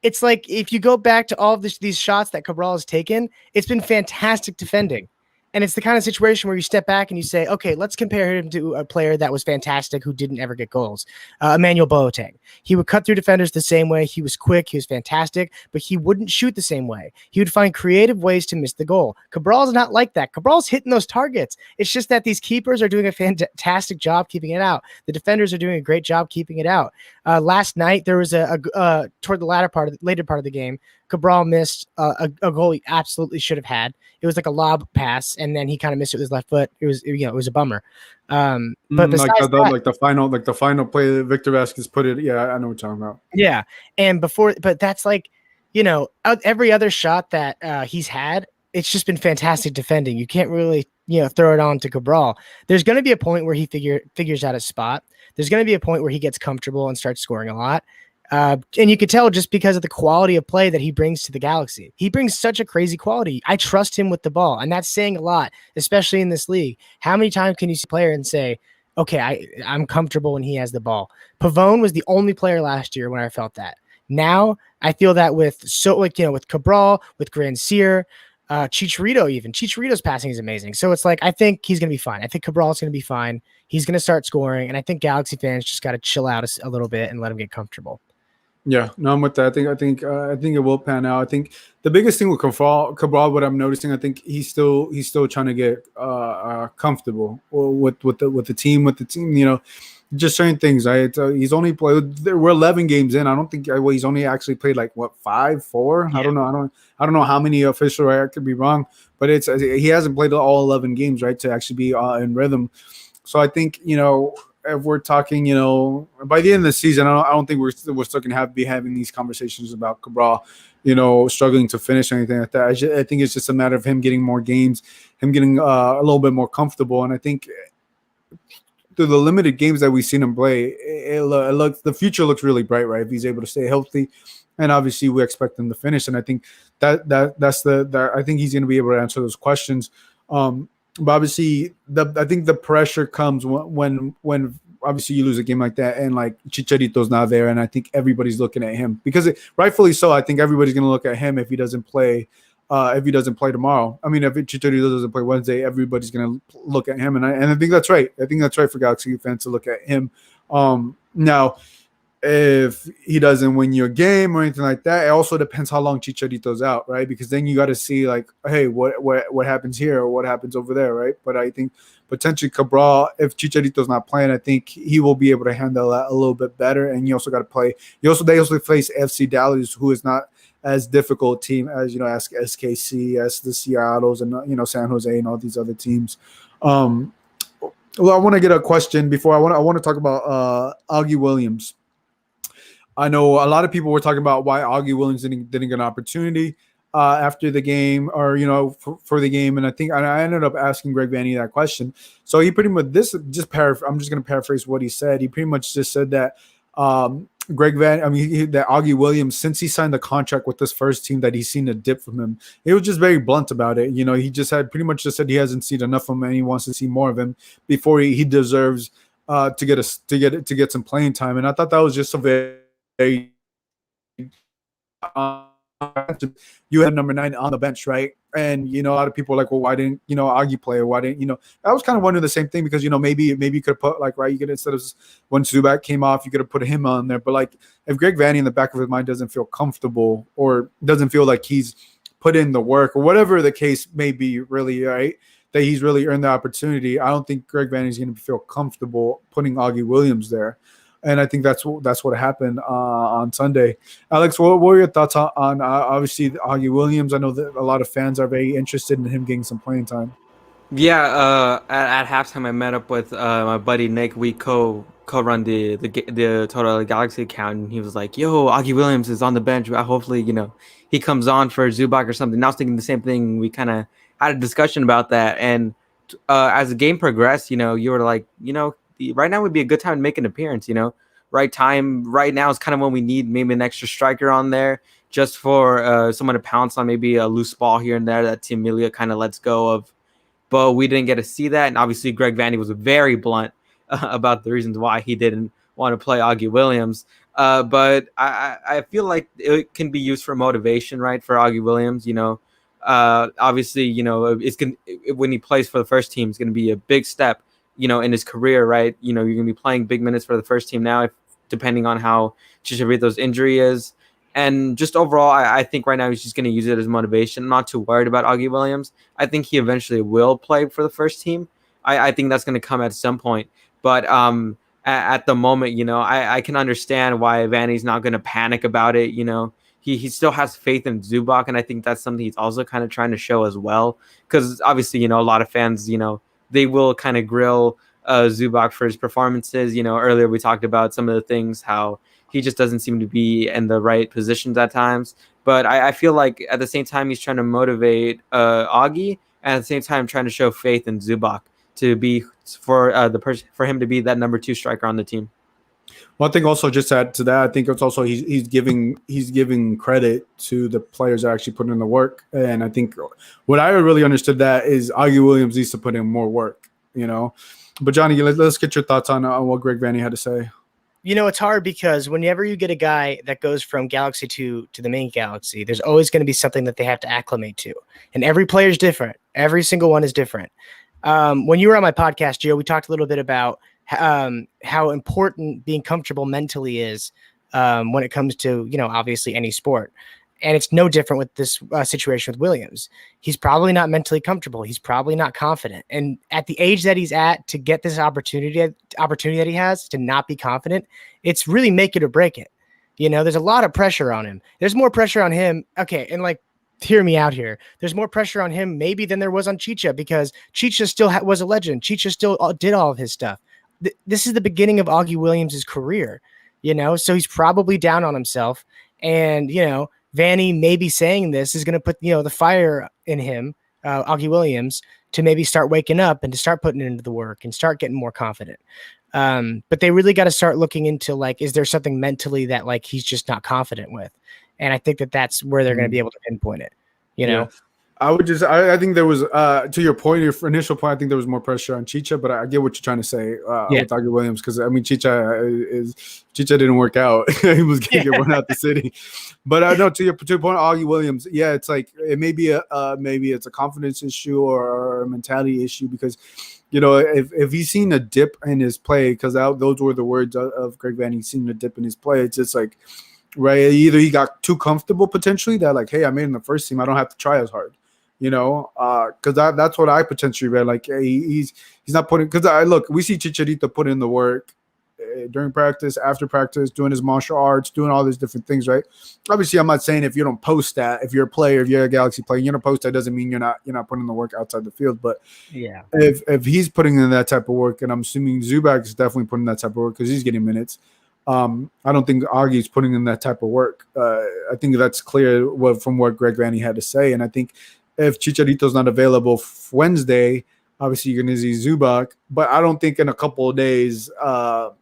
It's like, if you go back to all of these shots that Cabral has taken, it's been fantastic defending. And it's the kind of situation where you step back and you say, okay, let's compare him to a player that was fantastic who didn't ever get goals. Emmanuel Boateng. He would cut through defenders the same way. He was quick. He was fantastic, but he wouldn't shoot the same way. He would find creative ways to miss the goal. Cabral's not like that. Cabral's hitting those targets. It's just that these keepers are doing a fantastic job keeping it out. The defenders are doing a great job keeping it out. Last night, there was toward the later part of the game, Cabral missed a goal he absolutely should have had. It was like a lob pass, and then he kind of missed it with his left foot. It was a bummer. But besides the final play that Victor Vasquez put it. Yeah, I know what you're talking about. Yeah, and but that's like, every other shot that he's had, it's just been fantastic defending. You can't really throw it on to Cabral. There's going to be a point where he figures out his spot. There's going to be a point where he gets comfortable and starts scoring a lot. And you could tell just because of the quality of play that he brings to the Galaxy. He brings such a crazy quality. I trust him with the ball, and that's saying a lot, especially in this league. How many times can you see a player and say, okay, I'm comfortable when he has the ball? Pavone was the only player last year when I felt that. Now I feel that with Cabral, with Grandsir, Chicharito even. Chicharito's passing is amazing. So it's like, I think he's going to be fine. I think Cabral's going to be fine. He's going to start scoring, and I think Galaxy fans just got to chill out a little bit and let him get comfortable. Yeah, no, I'm with that. I think it will pan out. I think the biggest thing with Cabral, what I'm noticing, I think he's still trying to get comfortable with the team. Just certain things. He's only played. We're 11 games in. I don't think he's only actually played like 5, 4. Yeah. I don't know. I don't know how many official. Right? I could be wrong, but he hasn't played all 11 games, right, to actually be in rhythm. So I think if we're talking, by the end of the season, I don't think we're still going to be having these conversations about Cabral, struggling to finish or anything like that. I think it's just a matter of him getting more games, him getting a little bit more comfortable. And I think through the limited games that we've seen him play, the future looks really bright, right? If he's able to stay healthy, and obviously we expect him to finish. And I think that's I think he's going to be able to answer those questions. But obviously, I think the pressure comes when obviously you lose a game like that, and like Chicharito's not there, and I think everybody's looking at him because rightfully so. I think everybody's going to look at him if he doesn't play. If he doesn't play tomorrow, I mean, if Chicharito doesn't play Wednesday, everybody's going to look at him, and I think that's right. I think that's right for Galaxy fans to look at him. Now, if he doesn't win your game or anything like that, it also depends how long Chicharito's out, right? Because then you got to see like, hey, what happens here or what happens over there, right? But I think potentially Cabral, if Chicharito's not playing, I think he will be able to handle that a little bit better. And you also got to play. They also face FC Dallas, who is not as difficult team as as SKC, as the Seattles, and San Jose and all these other teams. Well, I want to get a question before I want to talk about Augie Williams. I know a lot of people were talking about why Augie Williams didn't get an opportunity after the game, or for the game, and I think I ended up asking Greg Vanney that question. So he pretty much I'm just going to paraphrase what he said. He pretty much just said that that Augie Williams, since he signed the contract with this first team, that he's seen a dip from him. He was just very blunt about it. He just had pretty much just said he hasn't seen enough of him and he wants to see more of him before he deserves to get some playing time. And I thought that was just a very you had number 9 on the bench, right? And a lot of people are like, well, why didn't Augie play? Or why didn't I was kind of wondering the same thing, because maybe you could have put, like, right, you could, instead of when Zubac came off, you could have put him on there. But like, if Greg Vanney in the back of his mind doesn't feel comfortable or doesn't feel like he's put in the work, or whatever the case may be, really, right, that he's really earned the opportunity, I don't think Greg Vanney is going to feel comfortable putting Augie Williams there. And I think that's what happened on Sunday. Alex, what were your thoughts on obviously Augie Williams? I know that a lot of fans are very interested in him getting some playing time. Yeah, at halftime, I met up with my buddy Nick. We co-run the Total Galaxy account, and he was like, "Yo, Augie Williams is on the bench. Hopefully, he comes on for Zubac or something." And I was thinking the same thing. We kind of had a discussion about that, and as the game progressed, you were like, right now would be a good time to make an appearance. Right time. Right now is kind of when we need maybe an extra striker on there, just for someone to pounce on maybe a loose ball here and there that Team Melia kind of lets go of. But we didn't get to see that, and obviously Greg Vanney was very blunt about the reasons why he didn't want to play Augie Williams. But I feel like it can be used for motivation, right, for Augie Williams. Obviously, when he plays for the first team, it's going to be a big step, in his career, right? You're going to be playing big minutes for the first team now, depending on how Chicharito's injury is. And just overall, I think right now he's just going to use it as motivation. I'm not too worried about Augie Williams. I think he eventually will play for the first team. I think that's going to come at some point. But at the moment, I can understand why Vanney's not going to panic about it. He still has faith in Zubac, and I think that's something he's also kind of trying to show as well. Because obviously, a lot of fans, they will kind of grill Zubac for his performances. Earlier we talked about some of the things, how he just doesn't seem to be in the right positions at times. But I feel like at the same time he's trying to motivate Augie, and at the same time trying to show faith in Zubac to be for him to be that number 2 striker on the team. One thing also, just to add to that, I think it's also he's giving credit to the players that actually put in the work. And I think what I really understood that is Augie Williams needs to put in more work, But Johnny, let's get your thoughts on what Greg Vanney had to say. It's hard because whenever you get a guy that goes from Galaxy 2 to the main Galaxy, there's always going to be something that they have to acclimate to. And every player is different. Every single one is different. When you were on my podcast, Gio, we talked a little bit about how important being comfortable mentally is when it comes to, obviously any sport. And it's no different with this situation with Williams. He's probably not mentally comfortable. He's probably not confident. And at the age that he's at, to get this opportunity that he has to not be confident, it's really make it or break it. There's a lot of pressure on him. There's more pressure on him. Okay. And hear me out here. There's more pressure on him maybe than there was on Chicha, because Chicha still was a legend. Chicha still did all of his stuff. This is the beginning of Augie Williams' career, so he's probably down on himself. And, Vanney maybe saying this is going to put, the fire in him, Augie Williams, to maybe start waking up and to start putting into the work and start getting more confident. But they really got to start looking into, is there something mentally that he's just not confident with? And I think that's where they're going to be able to pinpoint it, Yeah. I think there was, to your point, your initial point, I think there was more pressure on Chicha, but I get what you're trying to say with Augie Williams, because Chicha didn't work out. He was going to get run out the city. But I know to your point, Augie Williams, it's it may be maybe it's a confidence issue or a mentality issue, because if he's seen a dip in his play, because those were the words of Greg Vanney, seen a dip in his play, it's just right, either he got too comfortable potentially that hey, I made it in the first team, I don't have to try as hard. Because that's what I potentially read. He's not putting, because look, we see Chicharito put in the work during practice, after practice, doing his martial arts, doing all these different things, right? Obviously, I'm not saying if you don't post that, if you're a player, if you're a Galaxy player, you don't post that doesn't mean you're not putting the work outside the field. But Yeah. if he's putting in that type of work, and I'm assuming Zubac is definitely putting that type of work because he's getting minutes. I don't think Augie's putting in that type of work. I think that's clear from what Greg Vanny had to say. And I think if Chicharito's not available Wednesday, obviously you're going to see Zubac. But I don't think in a couple of days, a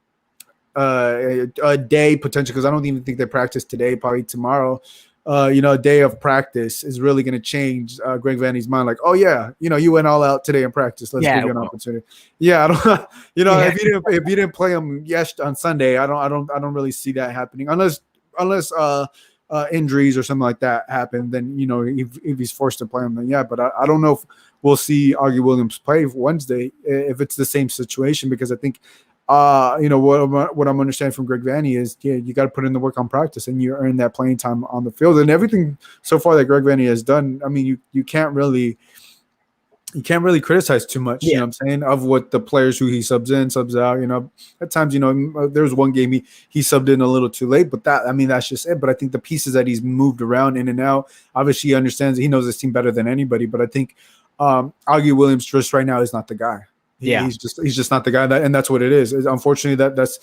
day potentially, because I don't even think they practice today, probably tomorrow. A day of practice is really going to change Greg Vanny's mind. Like, oh yeah, you went all out today in practice. Let's give you an opportunity. Yeah, I don't. If you didn't play him on Sunday, I don't really see that happening unless injuries or something like that happen. Then if he's forced to play him, then yeah. But I don't know if we'll see Augie Williams play Wednesday if it's the same situation, because I think. What I'm understanding from Greg Vanny is, you got to put in the work on practice and you earn that playing time on the field. And everything so far that Greg Vanny has done, I mean, you can't really criticize too much, you know what I'm saying, of what the players who he subs in, subs out. At times, there was one game he subbed in a little too late, but that's just it. But I think the pieces that he's moved around in and out, obviously he understands, he knows this team better than anybody. But I think Augie Williams just right now is not the guy. He's just not the guy, and that's what it is. Unfortunately, that's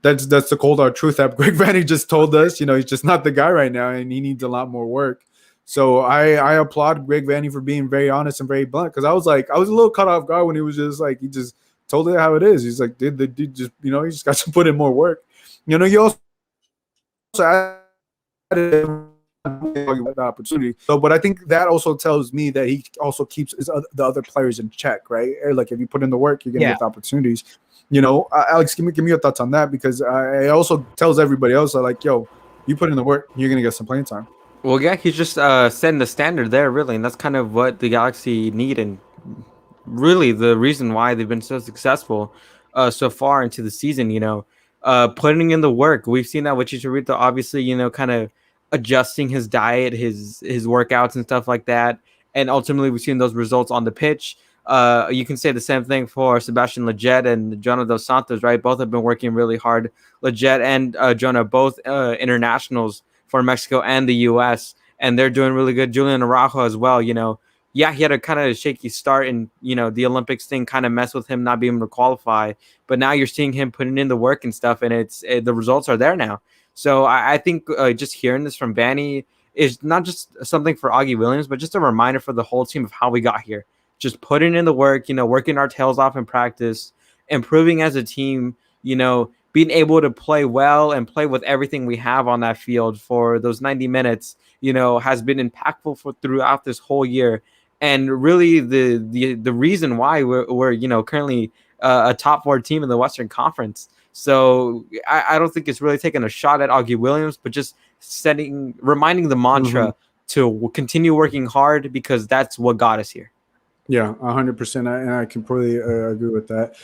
the cold hard truth that Greg Vanny just told us. He's just not the guy right now, and he needs a lot more work. So I applaud Greg Vanny for being very honest and very blunt, because I was a little caught off guard when he was just like, he just told it how it is. He's like, dude, the dude just he just got to put in more work. He also added the opportunity. So, but I think that also tells me that he also keeps the other players in check, right? Like if you put in the work, you're gonna get the opportunities. Alex, give me your thoughts on that, because it also tells everybody else like, yo, you put in the work, you're gonna get some playing time. Well, yeah, he's just setting the standard there, really, and that's kind of what the Galaxy need, and really the reason why they've been so successful so far into the season. Putting in the work. We've seen that with Chicharito, obviously, kind of adjusting his diet, his workouts and stuff like that, and ultimately we've seen those results on the pitch. You can say the same thing for Sebastian Lletget and Jonah dos Santos, right? Both have been working really hard. Lletget and Jonah, both internationals for Mexico and the U.S., and they're doing really good. Julian Araujo as well. He had a kind of shaky start, and the Olympics thing kind of messed with him not being able to qualify. But now you're seeing him putting in the work and stuff, and the results are there now. So I think just hearing this from Vanny is not just something for Augie Williams, but just a reminder for the whole team of how we got here. Just putting in the work, working our tails off in practice, improving as a team, being able to play well and play with everything we have on that field for those 90 minutes, has been impactful throughout this whole year. And really the reason why we're currently a top 4 team in the Western Conference. So I don't think it's really taking a shot at Augie Williams, but just reminding the mantra to continue working hard, because that's what got us here. Yeah, 100%. And I completely agree with that.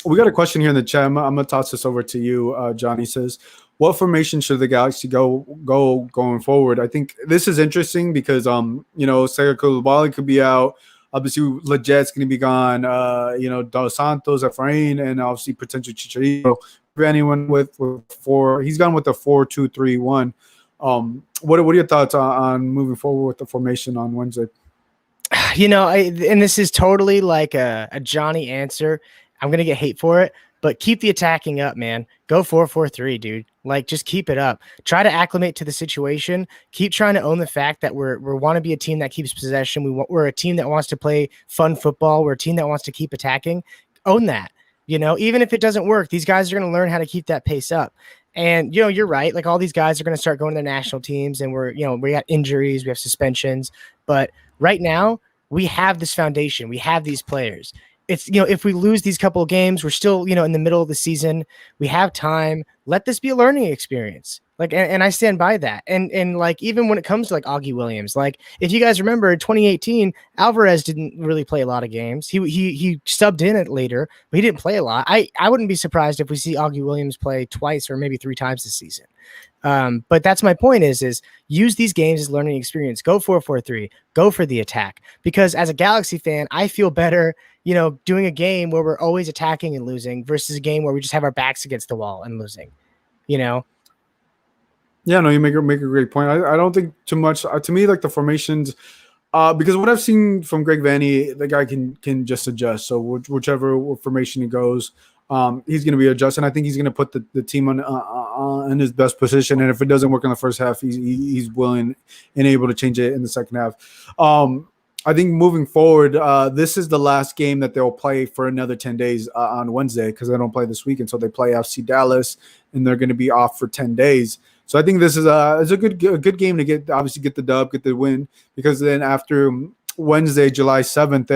We got a question here in the chat. I'm going to toss this over to you. Johnny says, what formation should the Galaxy go going forward? I think this is interesting because, Sega Koulibaly could be out. Obviously, Lletget's going to be gone. Dos Santos, Efrain, and obviously potential Chicharito. Anyone with 4, he's gone with the 4-2-3-1. What are your thoughts on moving forward with the formation on Wednesday? And this is totally like a Johnny answer. I'm going to get hate for it, but keep the attacking up, man. Go 4-4-3, dude. Like, just keep it up. Try to acclimate to the situation. Keep trying to own the fact that we want to be a team that keeps possession. We're a team that wants to play fun football. We're a team that wants to keep attacking. Own that. Even if it doesn't work, these guys are going to learn how to keep that pace up. And, you're right. Like, all these guys are going to start going to their national teams, and we got injuries, we have suspensions. But right now, we have this foundation. We have these players. It's, if we lose these couple of games, we're still, in the middle of the season. We have time. Let this be a learning experience. Like, and I stand by that. And like, even when it comes to like Augie Williams, like if you guys remember in 2018, Alvarez didn't really play a lot of games. He subbed in it later, but he didn't play a lot. I wouldn't be surprised if we see Augie Williams play twice or maybe 3 times this season. But that's my point is use these games as learning experience. Go 4-4-3, go for the attack. Because as a Galaxy fan, I feel better, doing a game where we're always attacking and losing versus a game where we just have our backs against the wall and losing, Yeah, no, you make a great point. I don't think too much. To me, like the formations, because what I've seen from Greg Vanney, the guy can just adjust. So whichever formation he goes, he's going to be adjusting. I think he's going to put the team on in his best position. And if it doesn't work in the first half, he's willing and able to change it in the second half. I think moving forward, this is the last game that they'll play for another 10 days on Wednesday, because they don't play this weekend. So they play FC Dallas, and they're going to be off for 10 days. So I think this is a good game to get the dub, get the win, because then after Wednesday, July 7th,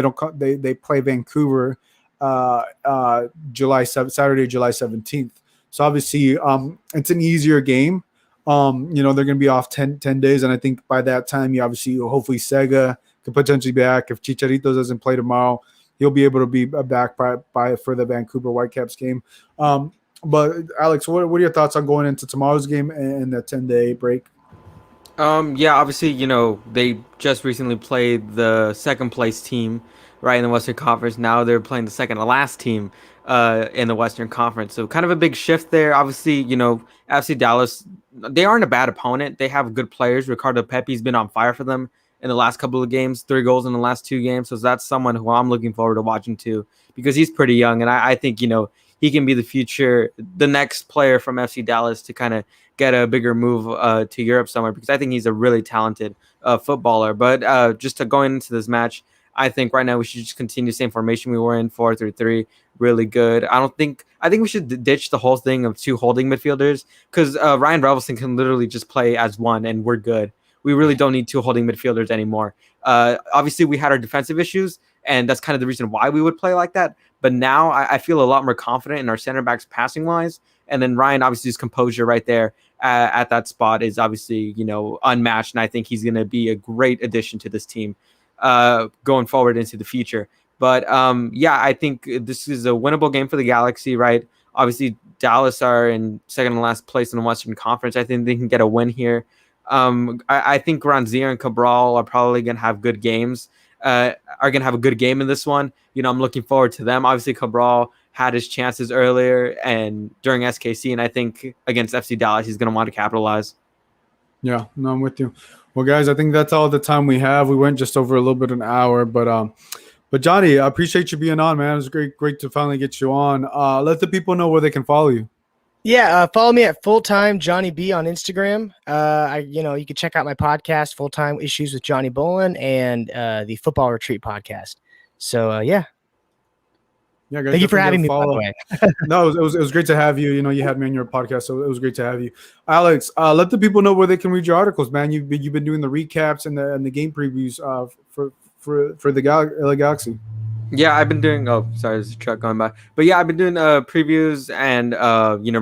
they play Vancouver Saturday, July 17th. So obviously it's an easier game. They're going to be off 10 days, and I think by that time, hopefully Sega could potentially be back. If Chicharito doesn't play tomorrow, he'll be able to be back by for the Vancouver Whitecaps game. But Alex, what are your thoughts on going into tomorrow's game and the 10-day break? Yeah, obviously, they just recently played the second place team, right, in the Western Conference. Now they're playing the second to last team in the Western Conference. So kind of a big shift there. Obviously, FC Dallas, they aren't a bad opponent. They have good players. Ricardo Pepi's been on fire for them in the last couple of games, 3 goals in the last 2 games. So that's someone who I'm looking forward to watching too, because he's pretty young. And I think, he can be the next player from FC Dallas to kind of get a bigger move to Europe somewhere, because I think he's a really talented footballer. But just to go into this match, I think right now we should just continue the same formation we were in, 4-3-3, really good. I think we should ditch the whole thing of 2 holding midfielders, because Ryan Revelson can literally just play as one and we're good. We really don't need 2 holding midfielders anymore. Obviously, we had our defensive issues, and that's kind of the reason why we would play like that. But now I feel a lot more confident in our center backs passing wise. And then Ryan, obviously, his composure right there at that spot is obviously, unmatched. And I think he's going to be a great addition to this team going forward into the future. But I think this is a winnable game for the Galaxy, right? Obviously, Dallas are in second to last place in the Western Conference. I think they can get a win here. I think Ranzier and Cabral are probably going to have good games. Are going to have a good game in this one. I'm looking forward to them. Obviously, Cabral had his chances earlier and during SKC, and I think against FC Dallas, he's going to want to capitalize. Yeah, no, I'm with you. Well, guys, I think that's all the time we have. We went just over a little bit an hour, but Jonny, I appreciate you being on, man. It was great to finally get you on. Let the people know where they can follow you. Yeah, follow me at Fulltime Johnny B on Instagram. You can check out my podcast, Full Time Issues with Johnny Bolin, and the Football Retreat podcast. So guys, thank you for having me. By the way, no, it was great to have you. You had me on your podcast, so it was great to have you, Alex. Let the people know where they can read your articles, man. You've been doing the recaps and the game previews for the LA Galaxy. Yeah, I've been doing. Oh, sorry, there's a truck going by. But yeah, I've been doing previews and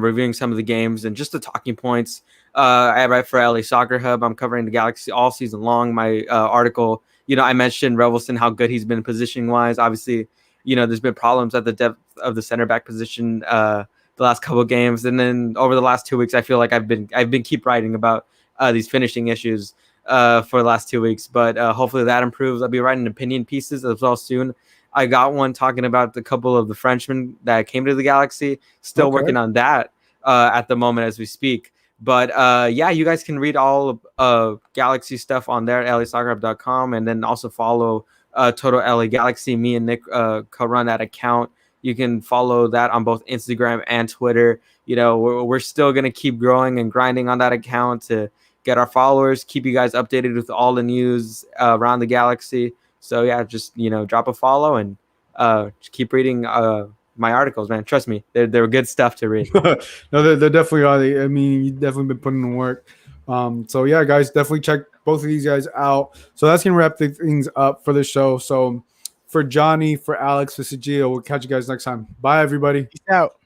reviewing some of the games and just the talking points. I write for LA Soccer Hub. I'm covering the Galaxy all season long. My article, I mentioned Revelson, how good he's been positioning wise. Obviously, there's been problems at the depth of the center back position the last couple of games, and then over the last 2 weeks, I feel like I've been keep writing about these finishing issues for the last 2 weeks. But hopefully that improves. I'll be writing opinion pieces as well soon. I got one talking about the couple of the Frenchmen that came to the Galaxy. Still working on that at the moment as we speak. But you guys can read all of Galaxy stuff on there at lasoccerhub.com, and then also follow Total LA Galaxy. Me and Nick co-run that account. You can follow that on both Instagram and Twitter. We're still going to keep growing and grinding on that account to get our followers, keep you guys updated with all the news around the Galaxy. So yeah, just drop a follow and just keep reading my articles, man. Trust me, they're good stuff to read. No, they're definitely are. I mean, you've definitely been putting in work. So yeah, guys, definitely check both of these guys out. So that's gonna wrap things up for the show. So for Jonny, for Alex, for Sajio, we'll catch you guys next time. Bye, everybody. Peace out.